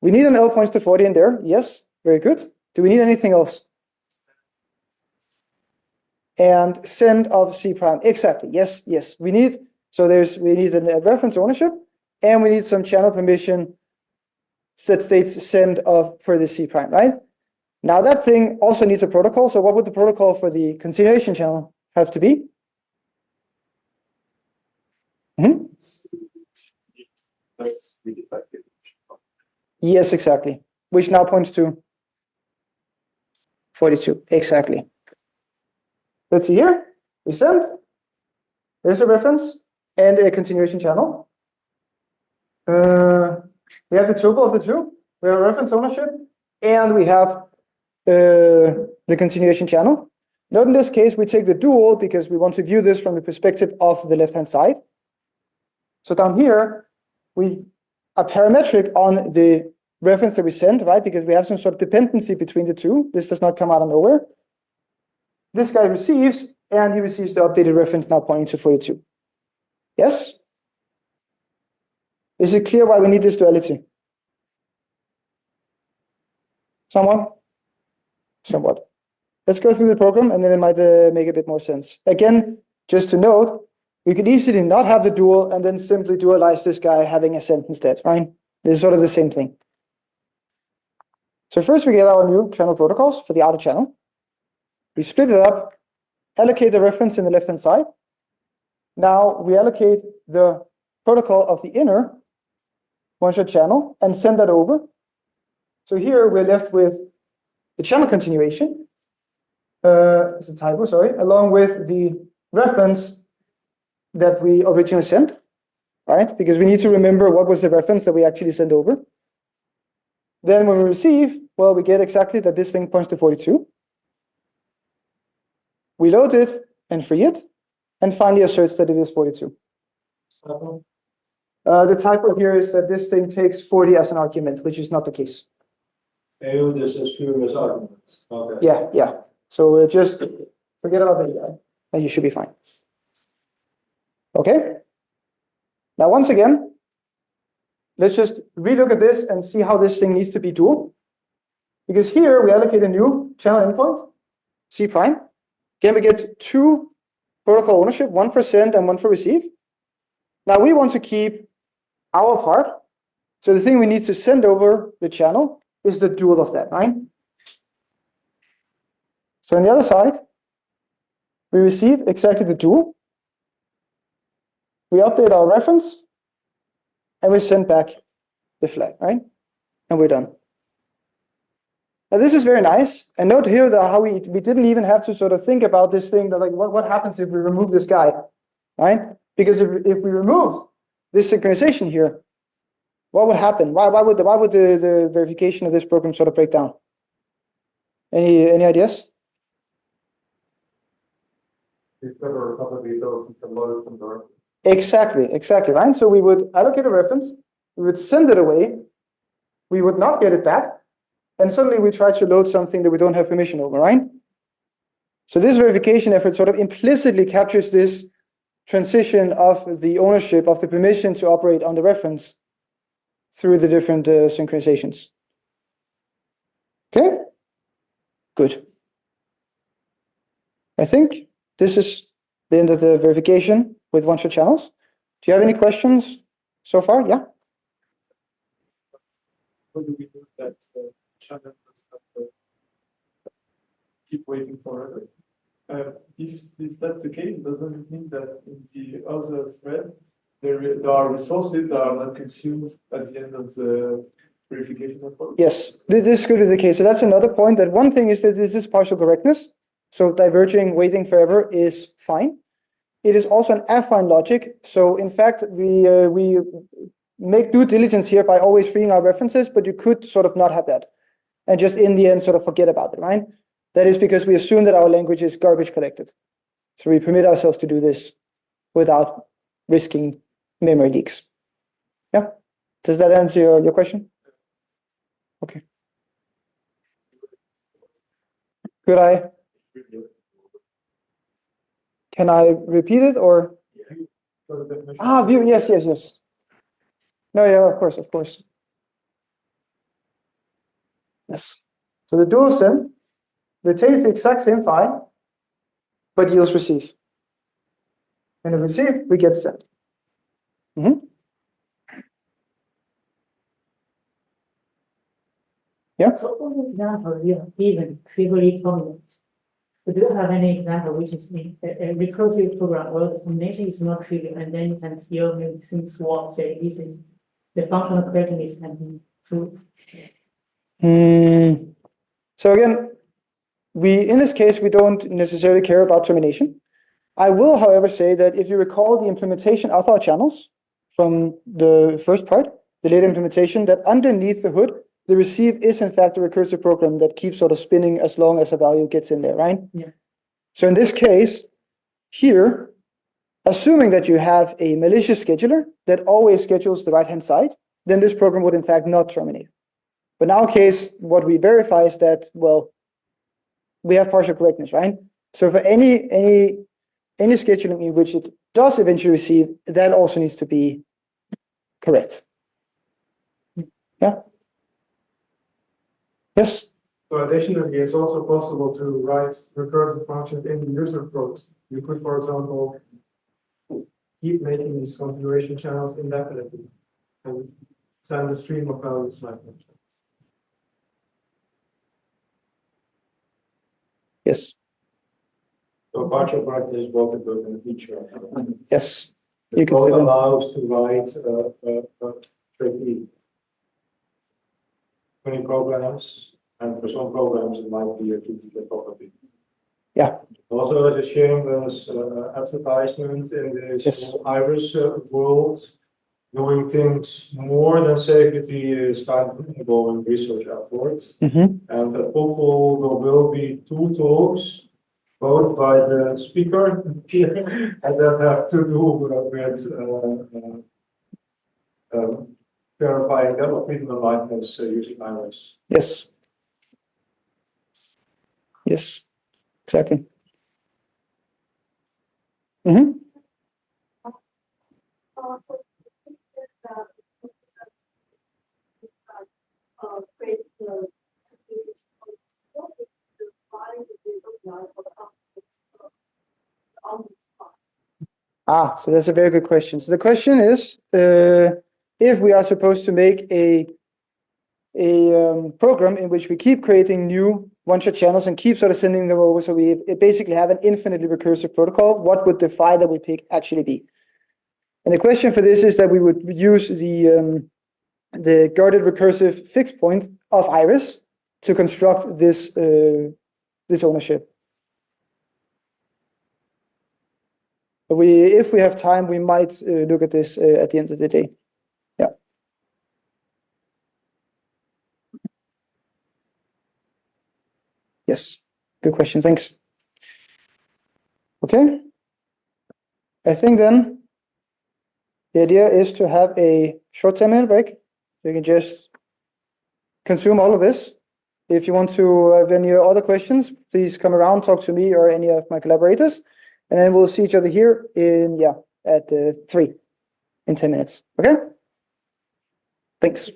We need an L points to 40 in there. Yes, very good. Do we need anything else? And send of C prime. Exactly. Yes, yes. We need a reference ownership, and we need some channel permission that states send of for the C prime, right? Now that thing also needs a protocol. So what would the protocol for the continuation channel have to be? Yes, exactly. Which now points to 42. Exactly. Let's see here. We send. There's a reference and a continuation channel. We have the tuple of the two. We have a reference ownership, and we have the continuation channel. Note in this case, we take the dual because we want to view this from the perspective of the left-hand side. So down here, we are parametric on the reference that we send, right? Because we have some sort of dependency between the two. This does not come out of nowhere. This guy receives, and he receives the updated reference now pointing to 42. Yes? Is it clear why we need this duality? Somewhat? Somewhat. Let's go through the program, and then it might make a bit more sense. Again, just to note, we could easily not have the dual and then simply dualize this guy having a send instead, right? This is sort of the same thing. So first we get our new channel protocols for the outer channel. We split it up, allocate the reference in the left-hand side. Now we allocate the protocol of the inner one-shot channel and send that over. So here we're left with the channel continuation, it's a typo, sorry, along with the reference that we originally sent, right? Because we need to remember what was the reference that we actually sent over. Then when we receive, well, we get exactly that this thing points to 42. We load it and free it, and finally asserts that it is 42. The typo here is that this thing takes 40 as an argument, which is not the case. Oh, this is curious arguments. Okay. Yeah, yeah. So just forget about the AI, and you should be fine. Okay. Now, once again, let's just relook at this and see how this thing needs to be dual. Because here we allocate a new channel endpoint, C prime. Again, we get two protocol ownership, one for send and one for receive. Now we want to keep our part. So the thing we need to send over the channel is the dual of that, right? So on the other side, we receive exactly the dual. We update our reference, and we send back the flag, right? And we're done. Now this is very nice. And note here that how we didn't even have to sort of think about this thing, that like what happens if we remove this guy, right? Because if we remove this synchronization here, what would happen? Why would the verification of this program sort of break down? Any ideas? Exactly, right? So we would allocate a reference, we would send it away, we would not get it back, and suddenly we try to load something that we don't have permission over, right? So this verification effort sort of implicitly captures this transition of the ownership of the permission to operate on the reference through the different synchronizations. Okay, good. I think this is the end of the verification with one-shot channels. Do you have any questions so far? Yeah. How do we do that channel keep waiting forever? If that's the case, doesn't it mean that in the other thread, there are resources that are not consumed at the end of the verification effort? Yes, this could be the case. So that's another point. That one thing is that this is partial correctness. So diverging, waiting forever is fine. It is also an affine logic. So in fact, we make due diligence here by always freeing our references, but you could sort of not have that, and just in the end sort of forget about it, right? That is because we assume that our language is garbage collected. So we permit ourselves to do this without risking memory leaks. Yeah, does that answer your question? Okay. Could I? Can I repeat it or? View. Yes. No, yeah, of course. Yes. So the dual sim retains the exact same file, but yields receive. And in receive, we get send. Yeah. So for example, you have given trivially tolerant. But do you have any example which is a recursive program where the combination is not trivial, and then you can still make things work? Say this is the functional correctness can be true. So again, in this case we don't necessarily care about termination. I will, however, say that if you recall the implementation of our channels from the first part, the later implementation, that underneath the hood, the receive is in fact a recursive program that keeps sort of spinning as long as a value gets in there, right? Yeah. So in this case, here, assuming that you have a malicious scheduler that always schedules the right-hand side, then this program would in fact not terminate. But in our case, what we verify is that, well, we have partial correctness, right? So for any scheduling in which it does eventually receive, that also needs to be correct. Yeah. Yes. So additionally, it's also possible to write recursive functions in the user code. You could, for example, keep making these configuration channels indefinitely and send a stream of values like that. Yes. So partial correctness is what the built-in feature. Yes. The code allows to write tricky many programs, and for some programs it might be a duplicate property. Yeah. Also, as a shameless advertisement in this Yes. Iris world, doing things more than safety is kind of an ongoing research effort. And at POPL there will be 2 talks, both by the speaker and that have to do with verifying double freedom of liveness using Iris. Yes. Yes. Exactly. So that's a very good question. So the question is, if we are supposed to make a program in which we keep creating new one-shot channels and keep sort of sending them over, so we basically have an infinitely recursive protocol, what would the file that we pick actually be? And the question for this is that we would use the guarded recursive fixed point of Iris to construct this this ownership. If we have time, we might look at this at the end of the day. Yeah. Yes. Good question. Thanks. Okay. I think then the idea is to have a short 10-minute break. You can just consume all of this. If you want to have any other questions, please come around, talk to me or any of my collaborators, and then we'll see each other here at 3 in 10 minutes. Okay? Thanks.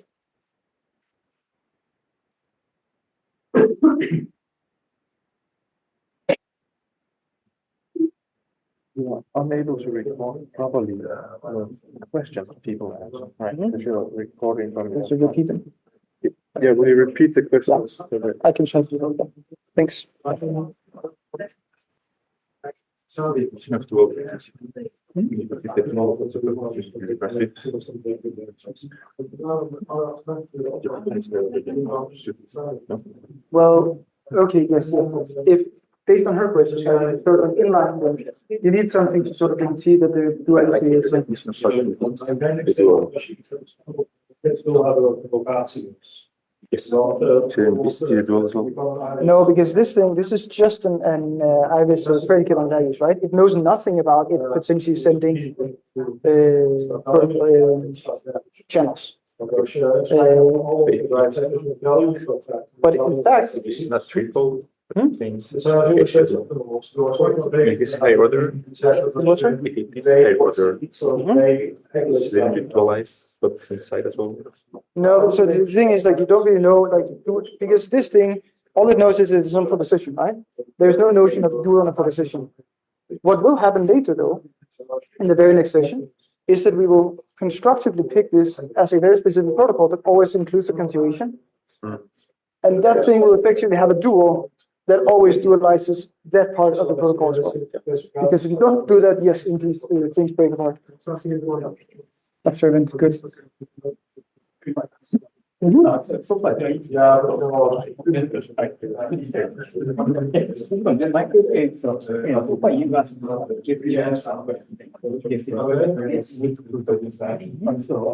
You are unable to record properly the questions people ask, right? Because you're recording from your. So repeat them. Yeah, will you repeat the questions? I can translate them. Thanks. have to open it. Well, okay, yes. If based on her question, sort of inline, you need something to sort of guarantee that the duality is. En then ik still have a locatie. No, because this is just an Iris predicate on values, right? It knows nothing about it potentially sending channels. But in fact, It's not triple things. It's high order. If it is high order, then virtualize what's inside as well. no, so the thing is like you don't really know like because this thing, all it knows is it's on proposition, right? There's no notion of dual on a proposition. What will happen later though, in the very next session, is that we will constructively pick this as a very specific protocol that always includes a continuation. And that thing will effectively have a dual that always dualizes that part of the protocol as well. Because if you don't do that, yes, indeed, things break apart. Observant, good. So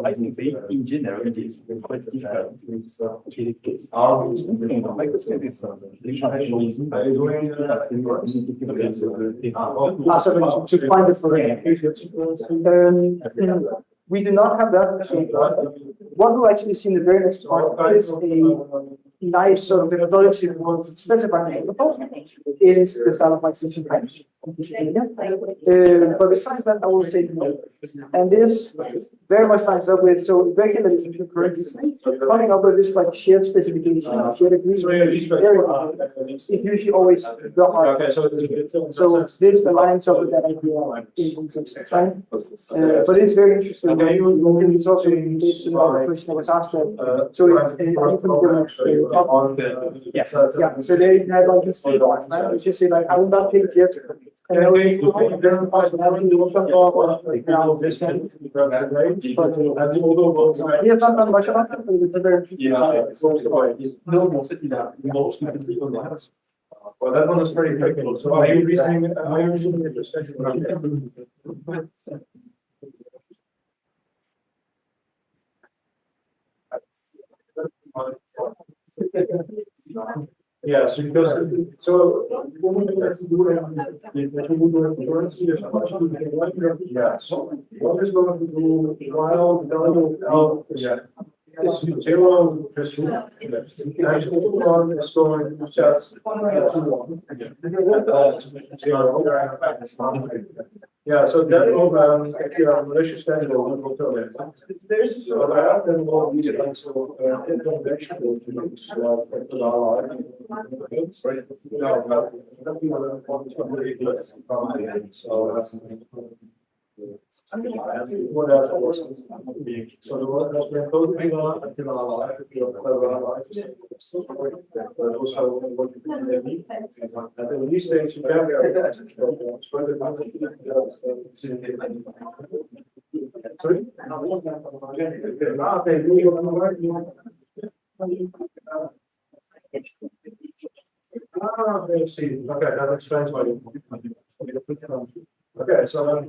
I think in general it is quite different with To find the we do not have that. What we'll actually see in the very next part is a nice sort of methodology that will specify the is the style of extension types. But besides that, I will say no. And this very much lines up with so regularly coming up with this like shared specification, shared agreement. It usually always the hard. So this aligns up with that idea in some sense, right? But it's very interesting. It's also based on the question that was asked. So yeah. So they had like this, right? It's just say like I will not take yet. And then we have not done much about that. Well, that one is very technical. So are you reasoning the schedule? Yeah, so because yeah, so what is going to do while yeah. Zero one is going to set yeah, so that will malicious schedule will tell it. So that then will be also information to use so that's what else was so the work has been totally on also what you can at the release stage you can sorry? Okay, that explains why you okay, so I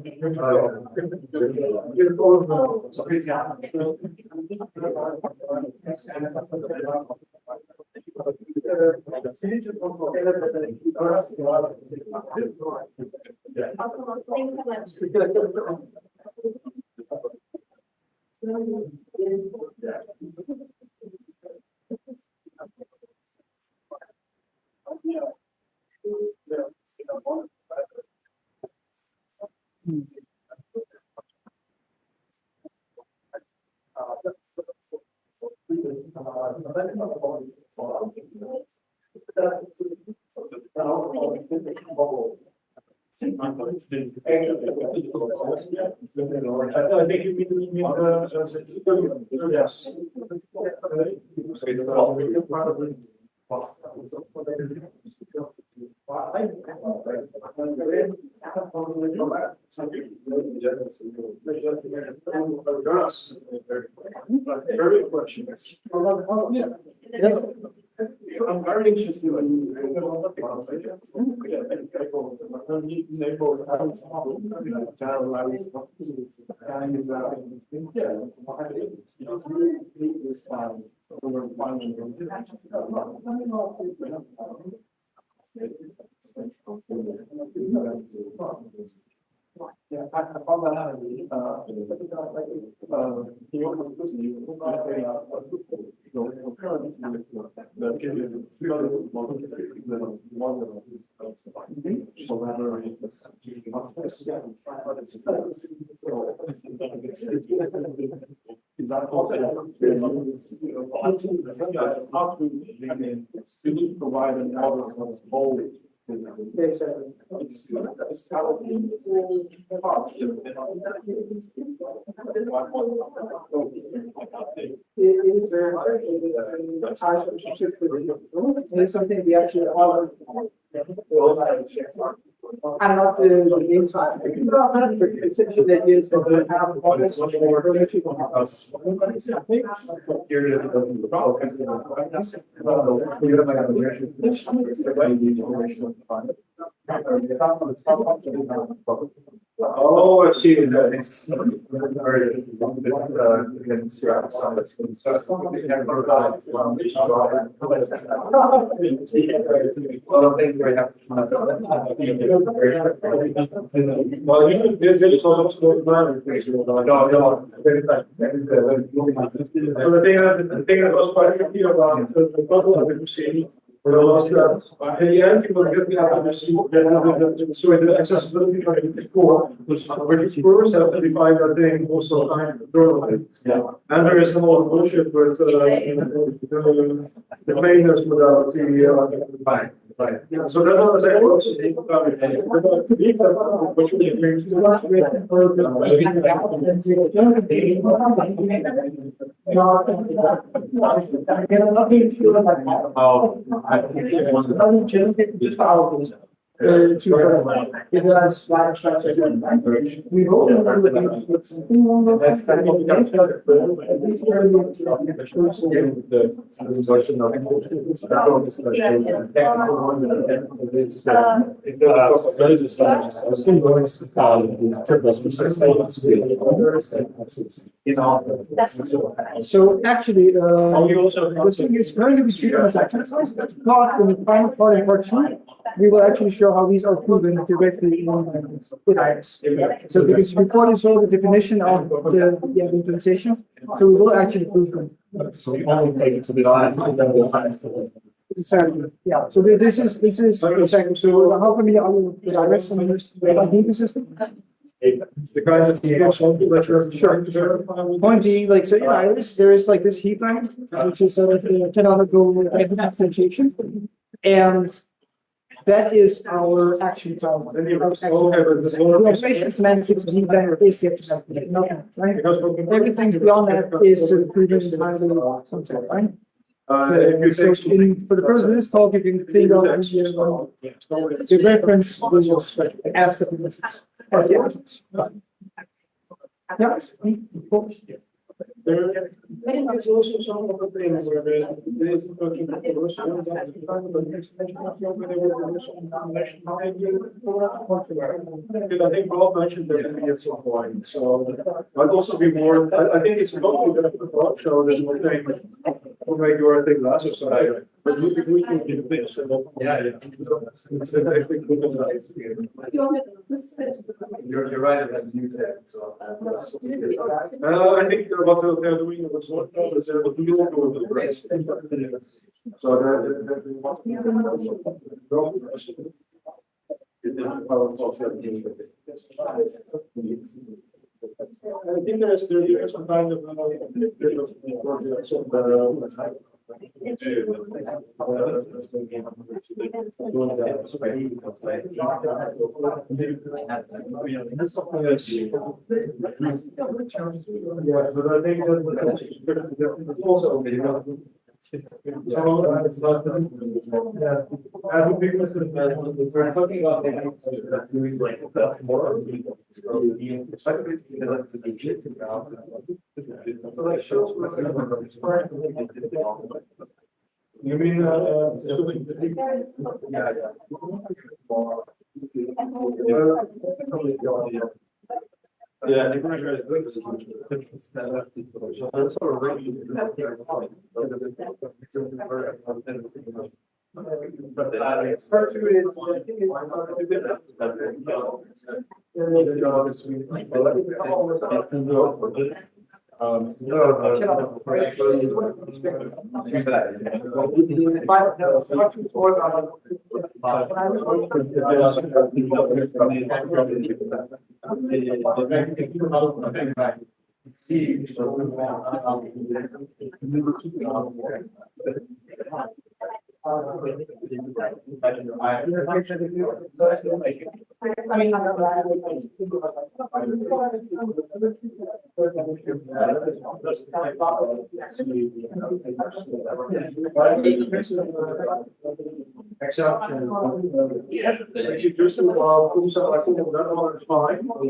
think you mean yes. Jonas, very good question. I'm very interested in yeah, I found that out. You need to provide an order for this whole. It's something we actually are. I'm not the inside. Essentially, the idea is that we have models for Oh, I see. That is very well, you could do this almost no. So the thing that was quite tricky about the problem of the city. Was that in the end, people get the accuracy, so the accessibility before was pretty poor, so that define that thing also kind of thoroughly. And there is some more bullshit with the planners modality. Right. Yeah, so that was actually also we hope with something on So actually, the thing is going to be treated as exercise, but in the final part of part 2, we will actually show how these are proven directly in Iris. So because before you saw the definition of the implementation, so we will actually prove them. So we only take it to this. Yeah, so this is exactly, so how familiar are you with Iris and the ID system? It's the kind of sure. Point being, like, so in Iris, there is like this heap line, which is sort of the canonical representation, and that is our action time. The operation semantics heap line is the action time, right? Everything beyond that is sort of proven entirely concept, right? So for the purpose of this talk, you can think of the reference was as the actions. Yeah. There is also some of the things where there is working I think Rob mentioned that at some point, so might also be more. I think it's probably the show that will make your thing last or so. But we can do this. You're right about you said so. I think what they're doing was not what we all do with the rest. So I think there is some kind of yeah, but I think that also It's not, yeah, I would be interested in, we're talking about the doing like more. You mean, yeah, the commercial is good. That's sort of really.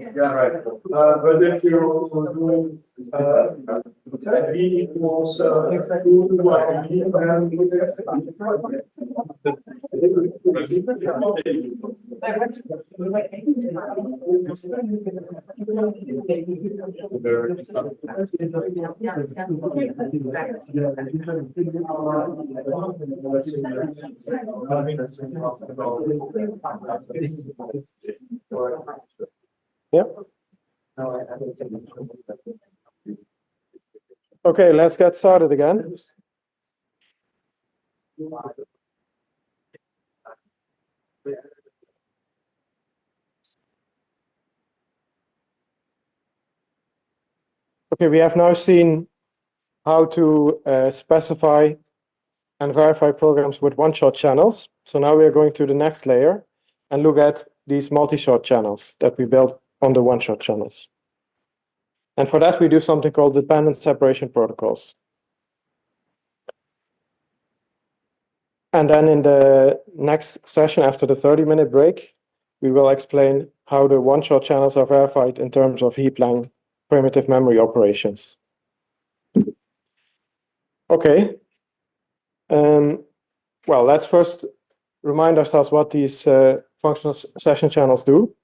Yeah, right. But if you're also doing V equals Yeah. Okay, let's get started again. Okay, we have now seen how to specify and verify programs with one-shot channels. So now we are going to the next layer and look at these multi-shot channels that we built on the one-shot channels. And for that, we do something called dependent separation protocols. And then in the next session, after the 30-minute break, we will explain how the one-shot channels are verified in terms of heap-lang primitive memory operations. Okay. Well, let's first remind ourselves what these functional session channels do.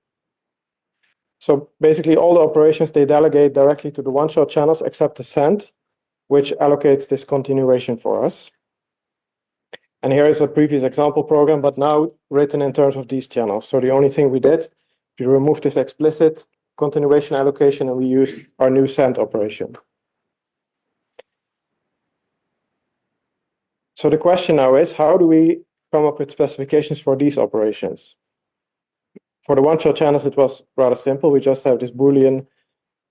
So basically, all the operations, they delegate directly to the one-shot channels except the send, which allocates this continuation for us. And here is a previous example program, but now written in terms of these channels. So the only thing we did, we removed this explicit continuation allocation and we used our new send operation. So the question now is, how do we come up with specifications for these operations? For the one-shot channels, it was rather simple. We just have this Boolean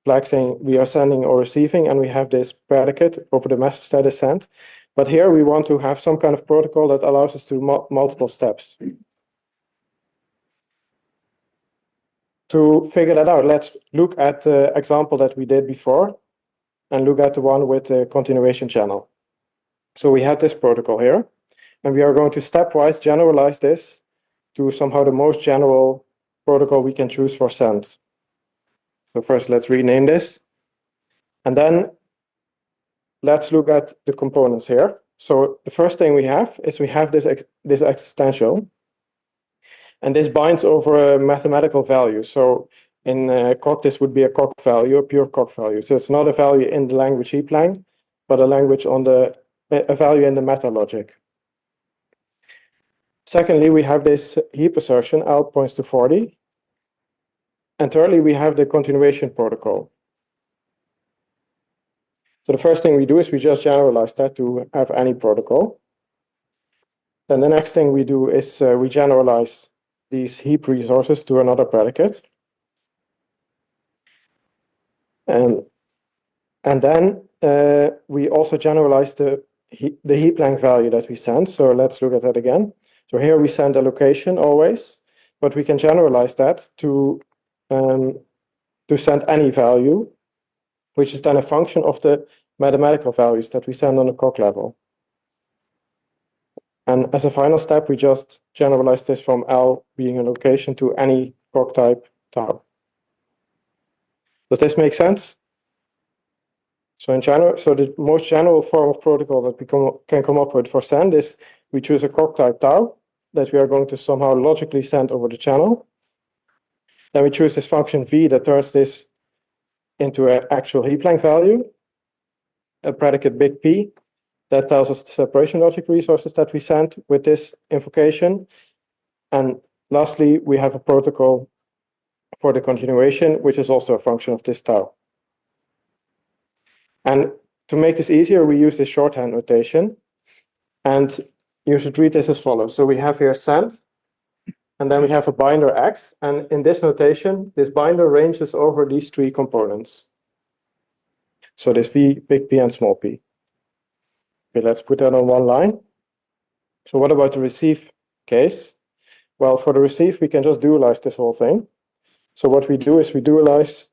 flag saying we are sending or receiving, and we have this predicate over the message that is sent. But here we want to have some kind of protocol that allows us to do multiple steps. To figure that out, let's look at the example that we did before and look at the one with the continuation channel. So we had this protocol here, and we are going to stepwise generalize this to somehow the most general protocol we can choose for send. So first, let's rename this. And then let's look at the components here. So the first thing we have is we have this existential. And this binds over a mathematical value. So in Coq, this would be a Coq value, a pure Coq value. So it's not a value in the language heap-lang, but a value in the meta logic. Secondly, we have this heap assertion, L points to 40. And thirdly, we have the continuation protocol. So the first thing we do is we just generalize that to have any protocol. Then the next thing we do is we generalize these heap resources to another predicate. And then we also generalize the heap-lang value that we send. So let's look at that again. So here we send a location always, but we can generalize that to send any value, which is then a function of the mathematical values that we send on the Coq level. And as a final step, we just generalize this from L being a location to any cork type tau. Does this make sense? So in general, so the most general form of protocol that we can come up with for send is we choose a cork type tau that we are going to somehow logically send over the channel. Then we choose this function v that turns this into an actual heap length value, a predicate big P that tells us the separation logic resources that we send with this invocation. And lastly, we have a protocol for the continuation, which is also a function of this tau. And to make this easier, we use this shorthand notation. And you should read this as follows. So we have here send, and then we have a binder X. And in this notation, this binder ranges over these three components. So this V, big P, and small p. Okay, let's put that on one line. So what about the receive case? Well, for the receive, we can just dualize this whole thing. So what we do is we dualize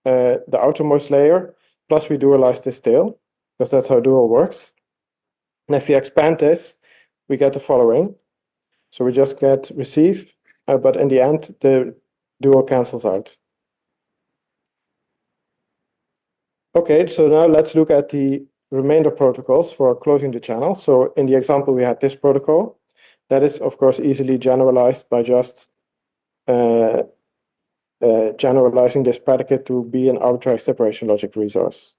the outermost layer, plus we dualize this tail, because that's how dual works. And if we expand this, we get the following. So we just get receive, but in the end, the dual cancels out. Okay, so now let's look at the remainder protocols for closing the channel. So in the example, we had this protocol. That is, of course, easily generalized by just generalizing this predicate to be an arbitrary separation logic resource.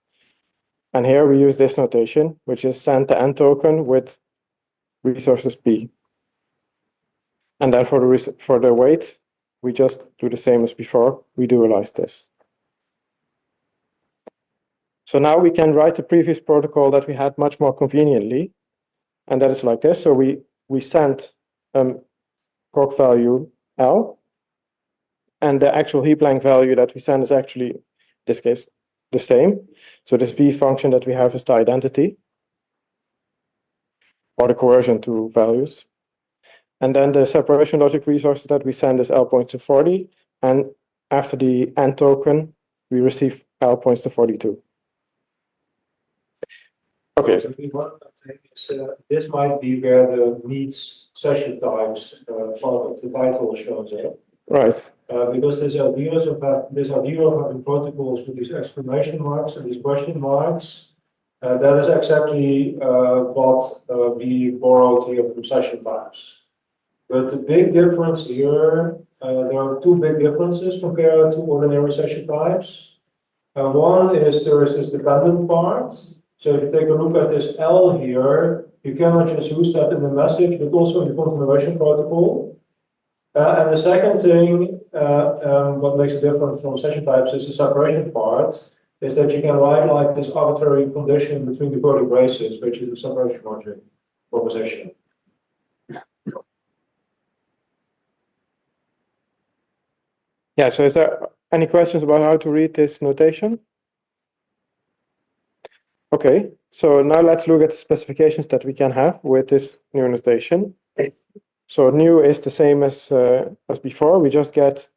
And here we use this notation, which is send the end token with resources P. And then for the weight, we just do the same as before. We dualize this. So now we can write the previous protocol that we had much more conveniently. And that is like this. So we send cork value L. And the actual heap length value that we send is actually, in this case, the same. So this V function that we have is the identity, or the coercion to values. And then the separation logic resources that we send is L points to 40. And after the end token, we receive L points to 42. Okay. So one thing is, this might be where the needs session types part of the title shows up. Right. Because this idea of having protocols with these exclamation marks and these question marks, that is exactly what we borrowed here from session types. But the big difference here, there are two big differences compared to ordinary session types. One is there is this dependent part. So if you take a look at this L here, you cannot just use that in the message, but also in the continuation protocol. And the second thing, what makes it different from session types is the separation part, is that you can write like this arbitrary condition between the curly braces, which is the separation logic proposition. Yeah, so is there any questions about how to read this notation? Okay, so now let's look at the specifications that we can have with this new notation. So new is the same as before. We just get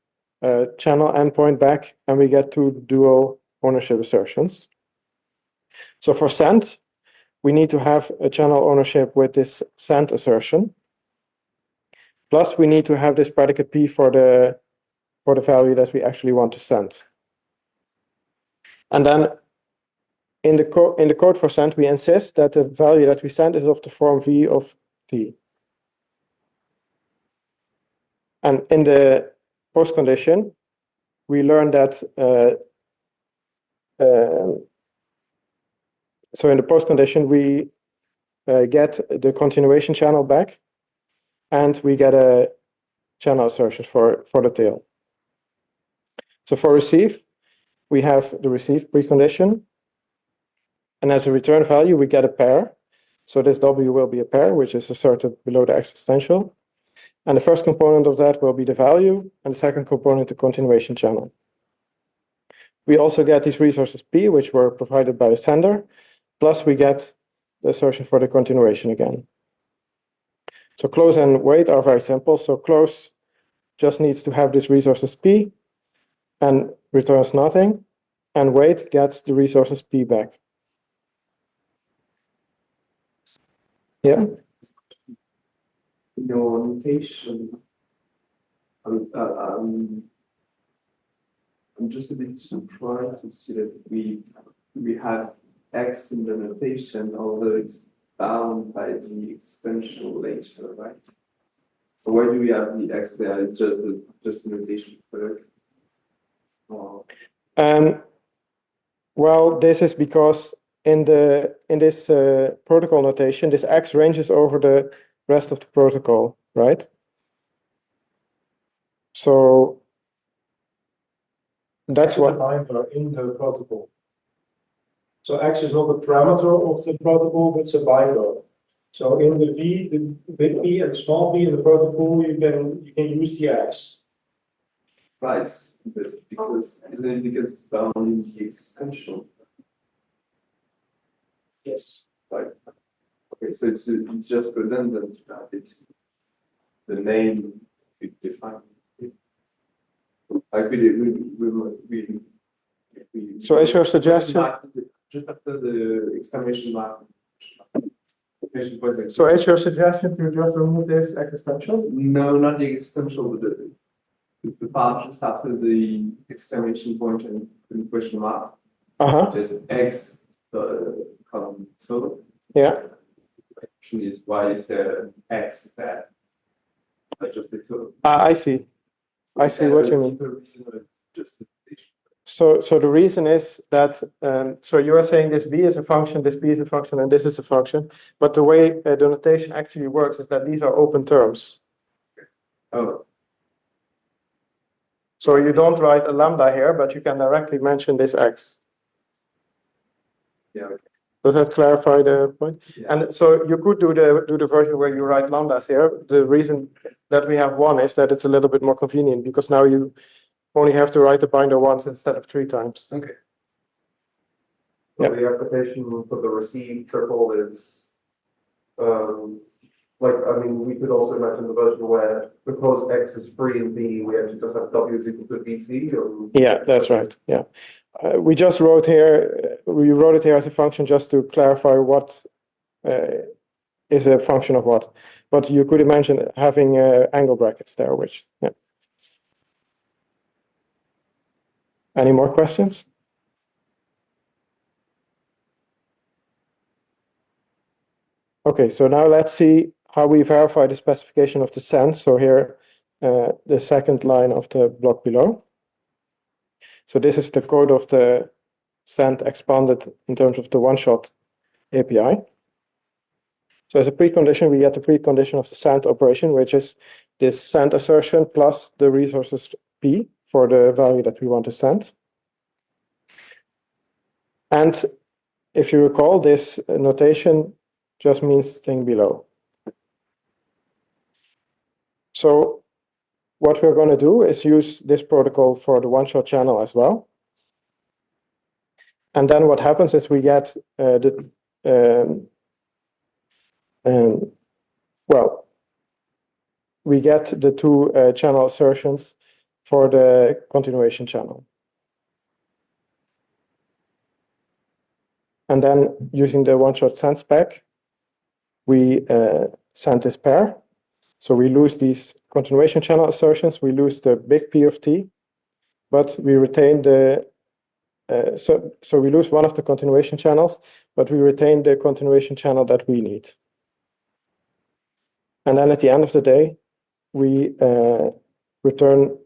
a channel endpoint back, and we get two dual ownership assertions. So for send, we need to have a channel ownership with this send assertion. Plus, we need to have this predicate P for the value that we actually want to send. And then in the code for send, we insist that the value that we send is of the form V of T. And in the post condition, we learn that so in the post condition, we get the continuation channel back, and we get a channel assertion for the tail. So for receive, we have the receive precondition, and as a return value, we get a pair. So this W will be a pair, which is asserted below the existential. And the first component of that will be the value, and the second component the continuation channel. We also get these resources P, which were provided by the sender, plus we get the assertion for the continuation again. So close and wait are very simple. So close just needs to have this resources P and returns nothing, and wait gets the resources P back. Yeah? your notation, I'm just a bit surprised to see that we have X in the notation, although it's bound by the extension later, right? So why do we have the X there? It's just a notation product. Oh. Well, this is because in this protocol notation, this X ranges over the rest of the protocol, right? So that's X is what. a binder in the protocol. So X is not a parameter of the protocol, but it's a binder. So in the V, the big V and small v in the protocol, you can use the X. Right, but isn't it because it's bound in the existential? Yes. Right. Okay, so it's just redundant to have it. The name we define. Like we So as your suggestion. Just after the exclamation mark. So is your suggestion to just remove this existential? No, not the existential, but the part just after the exclamation point and the question mark. Just X column total. Yeah. The question is why is there X there? Not just the total. I see. I see what you mean. Justification. So the reason is that, so you are saying this V is a function, this B is a function, and this is a function. But the way the notation actually works is that these are open terms. Oh. So you don't write a lambda here, but you can directly mention this X. Yeah. Okay. Does that clarify the point? Yeah. And so you could do the version where you write lambdas here. The reason that we have one is that it's a little bit more convenient because now you only have to write the binder once instead of 3 times. Okay. So Yep. the application for the receive triple is, like, I mean, we could also imagine the version where because X is free in B, we actually just have W is equal to BC. Or... Yeah, that's right. Yeah. We just wrote here, we wrote it here as a function just to clarify what is a function of what. But you could imagine having angle brackets there, which, yeah. Any more questions? Okay, so now let's see how we verify the specification of the sense. So here, the second line of the block below. So this is the code of the send expanded in terms of the one-shot API. So as a precondition, we get the precondition of the send operation, which is this send assertion plus the resources P for the value that we want to send. And if you recall, this notation just means thing below. So what we're going to do is use this protocol for the one-shot channel as well. And then what happens is we get we get the 2 channel assertions for the continuation channel. And then using the one-shot send spec, we send this pair. So we lose these continuation channel assertions, we lose the big P of T, but we retain the, so we lose one of the continuation channels, but we retain the continuation channel that we need. And then at the end of the day, we return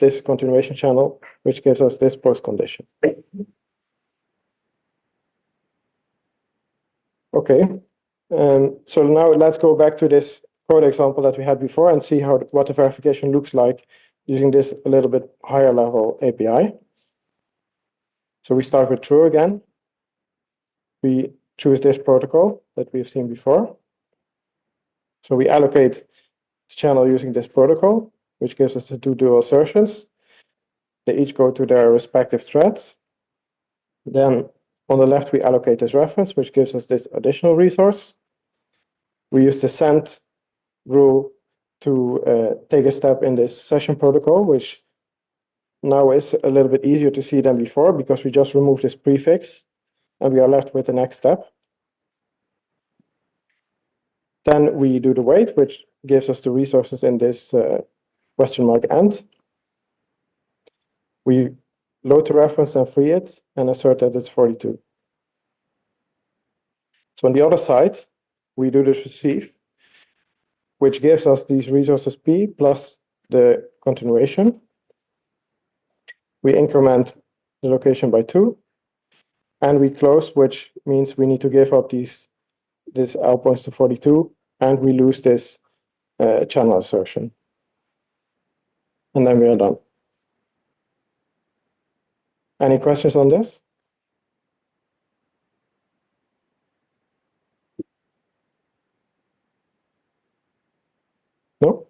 this continuation channel, which gives us this post condition. Okay, so now let's go back to this code example that we had before and see what the verification looks like using this a little bit higher level API. So we start with true again. We choose this protocol that we've seen before. So we allocate the channel using this protocol, which gives us the 2 dual assertions. They each go to their respective threads. Then on the left, we allocate this reference, which gives us this additional resource. We use the send rule to take a step in this session protocol, which now is a little bit easier to see than before because we just remove this prefix and we are left with the next step. Then we do the wait, which gives us the resources in this question mark end. We load the reference and free it and assert that it's 42. So on the other side, we do this receive, which gives us these resources P plus the continuation. We increment the location by 2, and we close, which means we need to give up this L points to 42, and we lose this channel assertion. And then we are done. Any questions on this? No?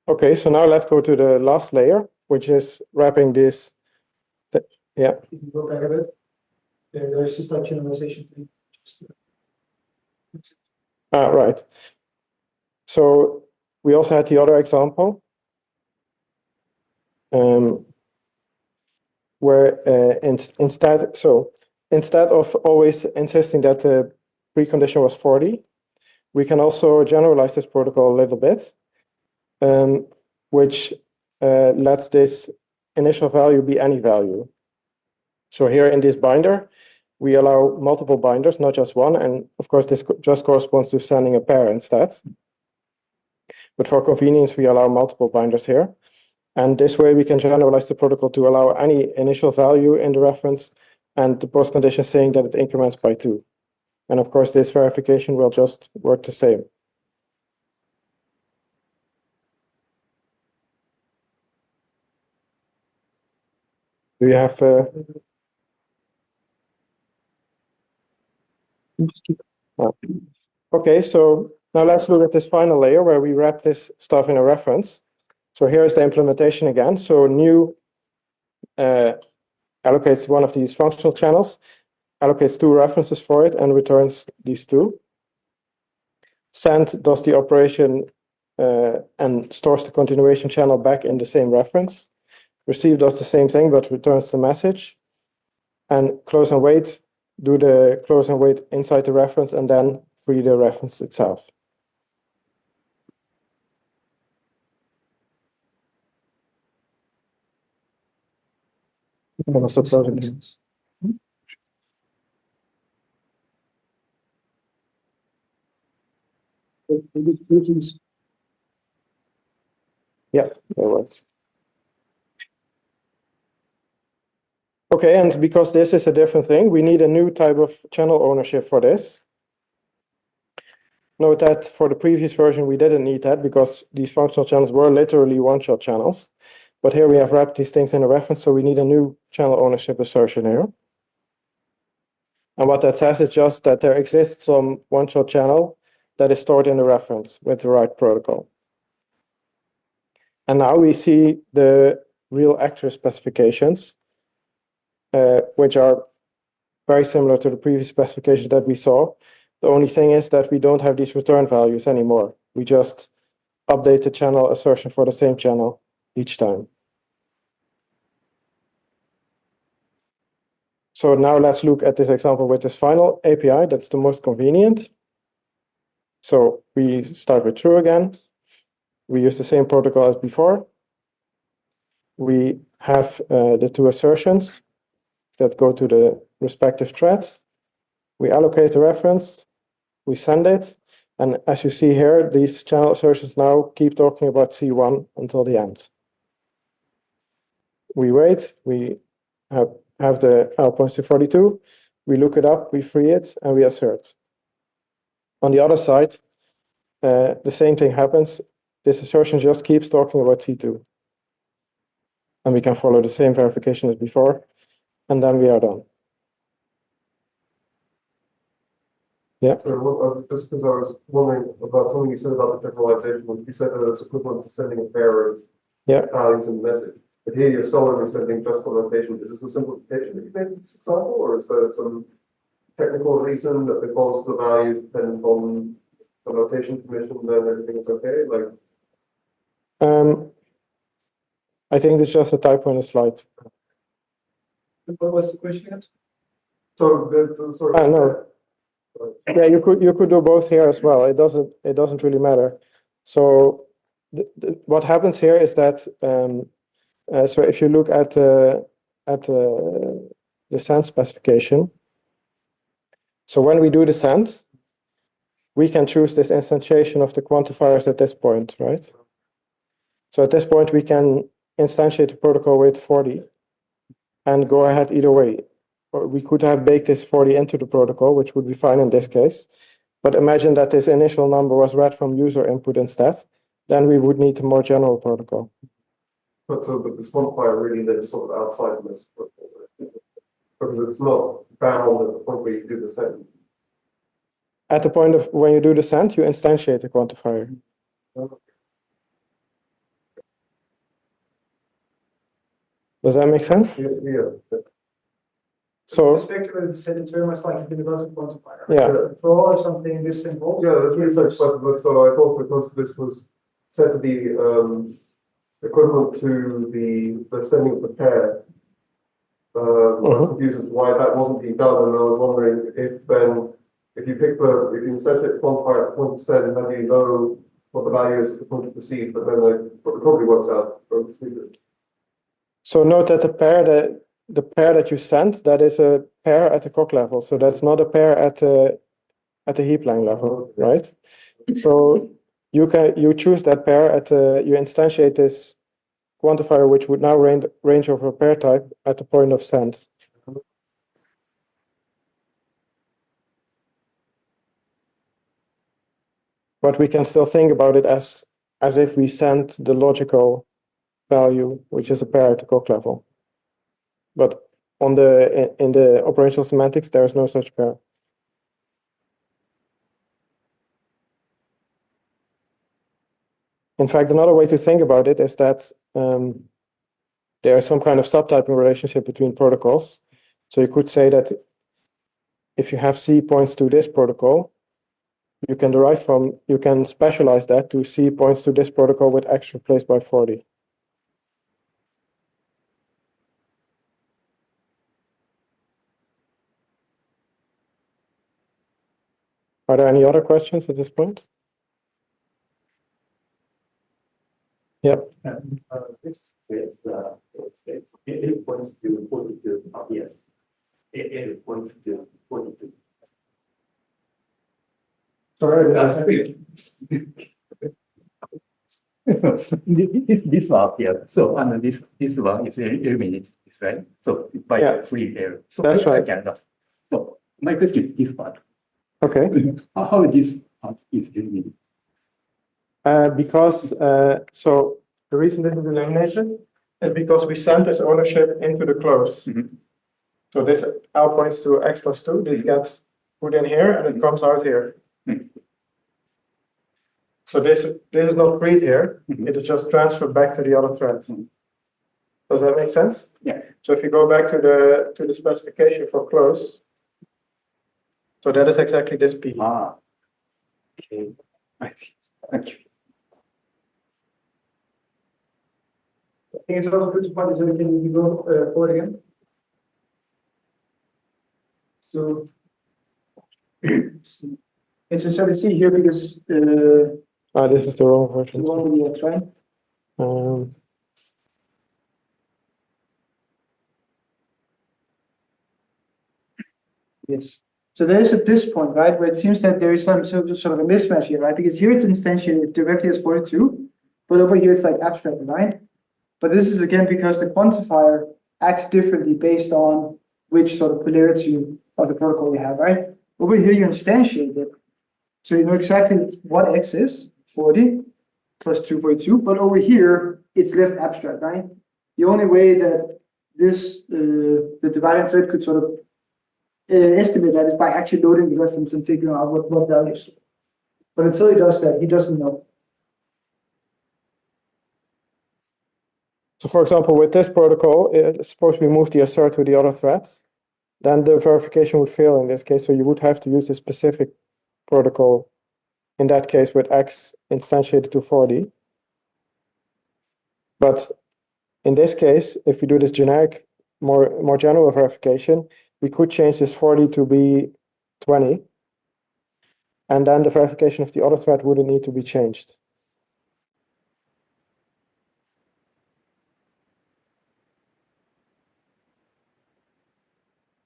Okay, so now let's go to the last layer, which is wrapping this. Yeah. If you go back a bit, there's just like generalization thing. Right. So we also had the other example where instead of always insisting that the precondition was 40, we can also generalize this protocol a little bit, which lets this initial value be any value. So here in this binder, we allow multiple binders, not just one, and of course this just corresponds to sending a pair instead. But for convenience, we allow multiple binders here. And this way we can generalize the protocol to allow any initial value in the reference and the postcondition saying that it increments by 2. And of course, this verification will just work the same. Do you have... Okay, so now let's look at this final layer where we wrap this stuff in a reference. So here's the implementation again. So new allocates one of these functional channels, allocates 2 references for it, and returns these 2. Send does the operation and stores the continuation channel back in the same reference. Receive does the same thing, but returns the message. And close and wait, do the close and wait inside the reference, and then free the reference itself. And also closing this. Yeah, that works. Okay, and because this is a different thing, we need a new type of channel ownership for this. Note that for the previous version, we didn't need that because these functional channels were literally one-shot channels. But here we have wrapped these things in a reference, so we need a new channel ownership assertion here. And what that says is just that there exists some one-shot channel that is stored in the reference with the right protocol. And now we see the real Actris specifications, which are very similar to the previous specification that we saw. The only thing is that we don't have these return values anymore. We just update the channel assertion for the same channel each time. So now let's look at this example with this final API. That's the most convenient. So we start with true again. We use the same protocol as before. We have the 2 assertions that go to the respective threads. We allocate the reference. We send it. And as you see here, these channel assertions now keep talking about C1 until the end. We wait. We have the L points to 42. We look it up. We free it. And we assert. On the other side, the same thing happens. This assertion just keeps talking about C2. And we can follow the same verification as before. And then we are done. Yeah. Just because I was wondering about something you said about the generalization. You said that it's equivalent to sending a pair of values in the message. But here you're still only sending just the notation. Is this a simplification that you made in this example, or is there some technical reason that because the values depend on the notation permission, then everything is okay? Like, I think it's just a typo in the slide. what was the question again? So, No. Yeah, you could do both here as well. It doesn't really matter. So what happens here is that so if you look at the send specification, so when we do the send, we can choose this instantiation of the quantifiers at this point, right? So at this point we can instantiate the protocol with 40 and go ahead either way. Or we could have baked this 40 into the protocol, which would be fine in this case. But imagine that this initial number was read from user input instead, then we would need a more general protocol. But this modifier really lives sort of outside of this protocol, because it's not bound at the point where you do the send. At the point of when you do the send, you instantiate the quantifier. Does that make sense? Yeah. So Effectively, the same term as like the universal quantifier. yeah, For all or something this simple. Yeah, that's really like, but so I thought because this was said to be equivalent to the sending of the pair, I was confused as to why that wasn't being done, and I was wondering if then, if you instantiate the quantifier at 1%, then you know what the value is at the point of receive, but then it probably works out from receiver. so note that the pair that you send, that is a pair at the coq level. So that's not a pair at the heap line level, right? So you choose that pair you instantiate this quantifier, which would now range over a pair type at the point of send. But we can still think about it as if we send the logical value, which is a pair at the coq level. But in the operational semantics, there is no such pair. In fact, another way to think about it is that there is some kind of subtyping relationship between protocols. So you could say that if you have C points to this protocol, you can specialize that to C points to this protocol with X replaced by 40. Are there any other questions at this point? Yep. This is it points to 42. Yes, it points to 42. Sorry, this one here. So and this one is eliminated, right? So by free error. So that's right. I cannot. So my question is this part. Okay. How this part is eliminated? Because so the reason this is eliminated is because we send this ownership into the close. So this L points to X plus 2. This gets put in here and it comes out here. So this is not freed here. It is just transferred back to the other thread. Does that make sense? Yeah. So if you go back to the specification for close, so that is exactly this P. Okay. I see. Thank you. I think it's also good to point this out again if you go forward again. So it's a sort of see here because This is the wrong version. the one with the X, right? Yes. So there is at this point, right, where it seems that there is some sort of a mismatch here, right? Because here it's instantiated directly as 42, but over here it's like abstracted, right? But this is again because the quantifier acts differently based on which sort of polarity of the protocol you have, right? Over here you instantiate it. So you know exactly what X is, 40 plus 242, but over here it's left abstract, right? The only way that this, the dividing thread could sort of estimate that is by actually loading the reference and figuring out what values. But until he does that, he doesn't know. So for example, with this protocol, suppose we move the assert to the other thread, then the verification would fail in this case. So you would have to use a specific protocol, in that case with X instantiated to 40. But in this case, if we do this generic, more general verification, we could change this 40 to be 20, and then the verification of the other thread wouldn't need to be changed.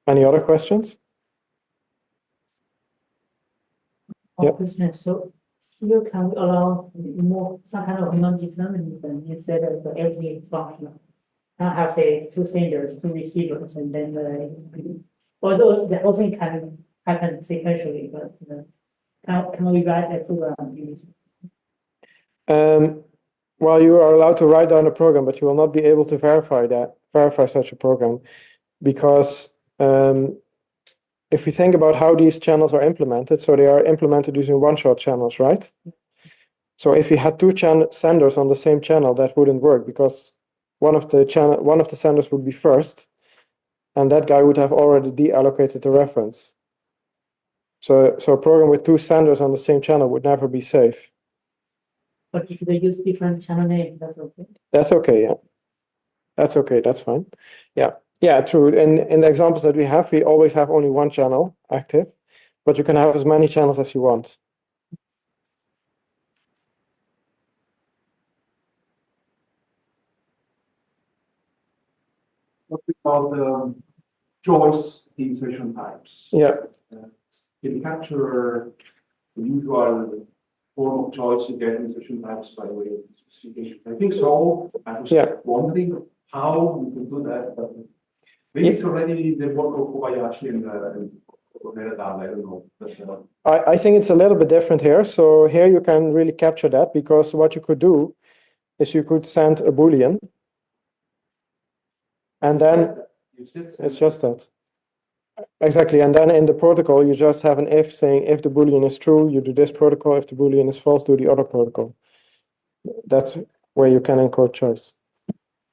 Any other questions? Yep. Question. So here can we allow more some kind of non-determinism instead of everything functional? I have say two senders, two receivers, and then although the whole thing can happen sequentially, but can we write a program? Well, you are allowed to write down a program, but you will not be able to verify such a program, because if we think about how these channels are implemented, so they are implemented using one-shot channels, right? So if you had two senders on the same channel, that wouldn't work, because one of the senders would be first, and that guy would have already deallocated the reference. So a program with two senders on the same channel would never be safe. But if they use different channel names, that's okay. That's okay, yeah. That's okay, that's fine. Yeah. Yeah, true. In the examples that we have, we always have only one channel active, but you can have as many channels as you want. What we call the choice insertion types. Yeah. Can you capture the usual form of choice you get insertion types by way of specification? I think so. I was wondering how we can do that, but maybe it's already the work of Kobayashi and Robbert, I don't know. But, I think it's a little bit different here. So here you can really capture that, because what you could do is you could send a Boolean, and then it's just that. Exactly, and then in the protocol you just have an if saying if the Boolean is true, you do this protocol, if the Boolean is false, do the other protocol. That's where you can encode choice.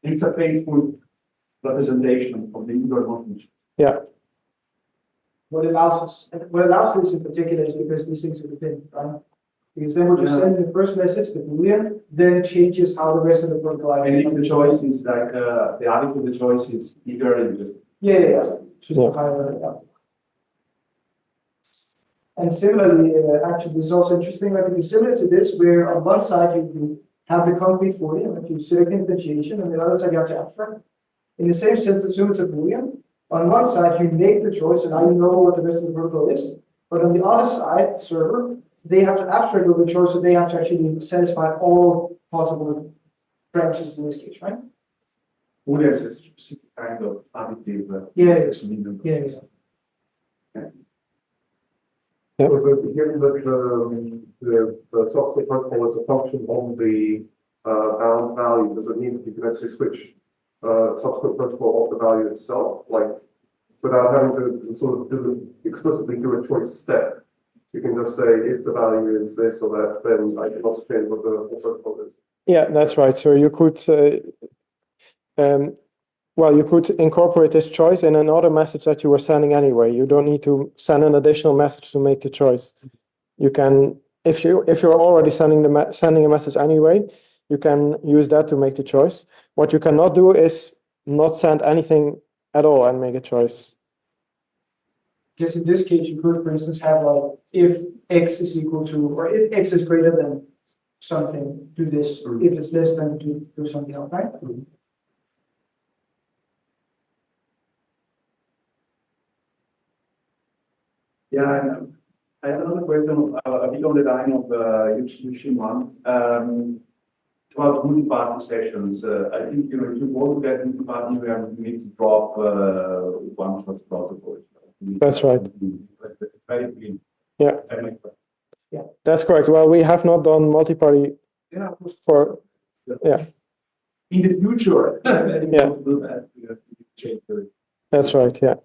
It's a painful representation of the user knowledge. Yeah. What allows this in particular is because these things are dependent, right? Because then what you send in the first message, the Boolean, then changes how the rest of the protocol. And if the choice is like the adding to the choice is bigger, you just And similarly, actually, this is also interesting. Like it is similar to this, where on one side you have the concrete for you, like you select instantiation, and the other side you have to abstract. In the same sense, assume it's a Boolean. On one side, you make the choice, and now you know what the rest of the protocol is. But on the other side, the server, they have to abstract over the choice, so they have to actually satisfy all possible branches in this case, right? Boolean is a specific kind of additive. But given that the software protocol is a function of the bound value, does it mean that you can actually switch subsequent protocol off the value itself, like without having to sort of explicitly do a choice step? You can just say if the value is this or that, then I can also change what the protocol is. Yeah, that's right. So you could, you could incorporate this choice in another message that you were sending anyway. You don't need to send an additional message to make the choice. You can, if you're already sending a message anyway, you can use that to make the choice. What you cannot do is not send anything at all and make a choice. Because in this case, you could, for instance, have like if x is equal to, or if x is greater than something, do this. If it's less than, do something else, right? Yeah, and I have another question, a bit on the line of Yushin-1. It's about multi-party sessions. I think, if you want to get multi-party, you need to drop one shot protocol. That's right. Very clean. Yeah. That's correct. Well, we have not done multi-party for, in the future. Yeah. Do that, you have to change the. That's right, yeah.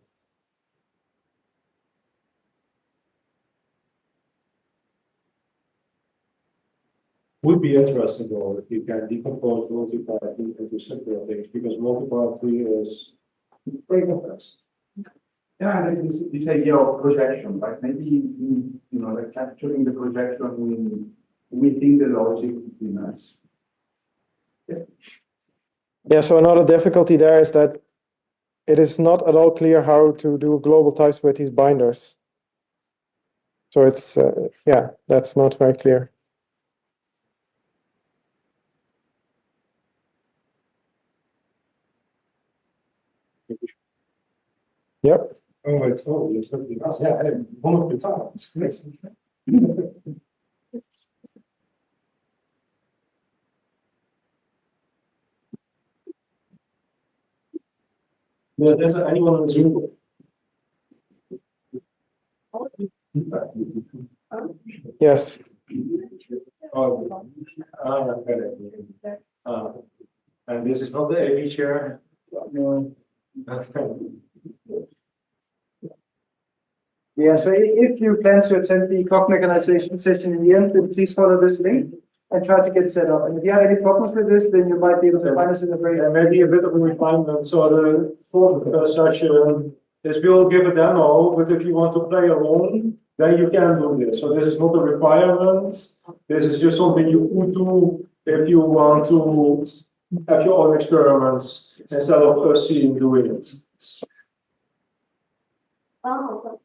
Would be interesting though if you can decompose multi-party into simpler things, because multi-party is very complex. Yeah, and this idea of projection, right? Maybe like capturing the projection within the logic would be nice. Yeah, so another difficulty there is that it is not at all clear how to do global types with these binders. So it's, yeah, that's not very clear. Yep. Oh, it's totally, it's totally, yeah, 100%. Yeah, there's anyone on Zoom? Yes. Oh, okay. And this is not the AV chair? No. Yeah, so if you plan to attend the clock mechanization session in the end, then please follow this link and try to get set up. And if you have any problems with this, then you might be able to find us in the break. Maybe a bit of a refinement. So the fourth session is we'll give a demo, but if you want to play alone, then you can do this. So this is not a requirement. This is just something you could do if you want to have your own experiments instead of us seeing doing it. Oh.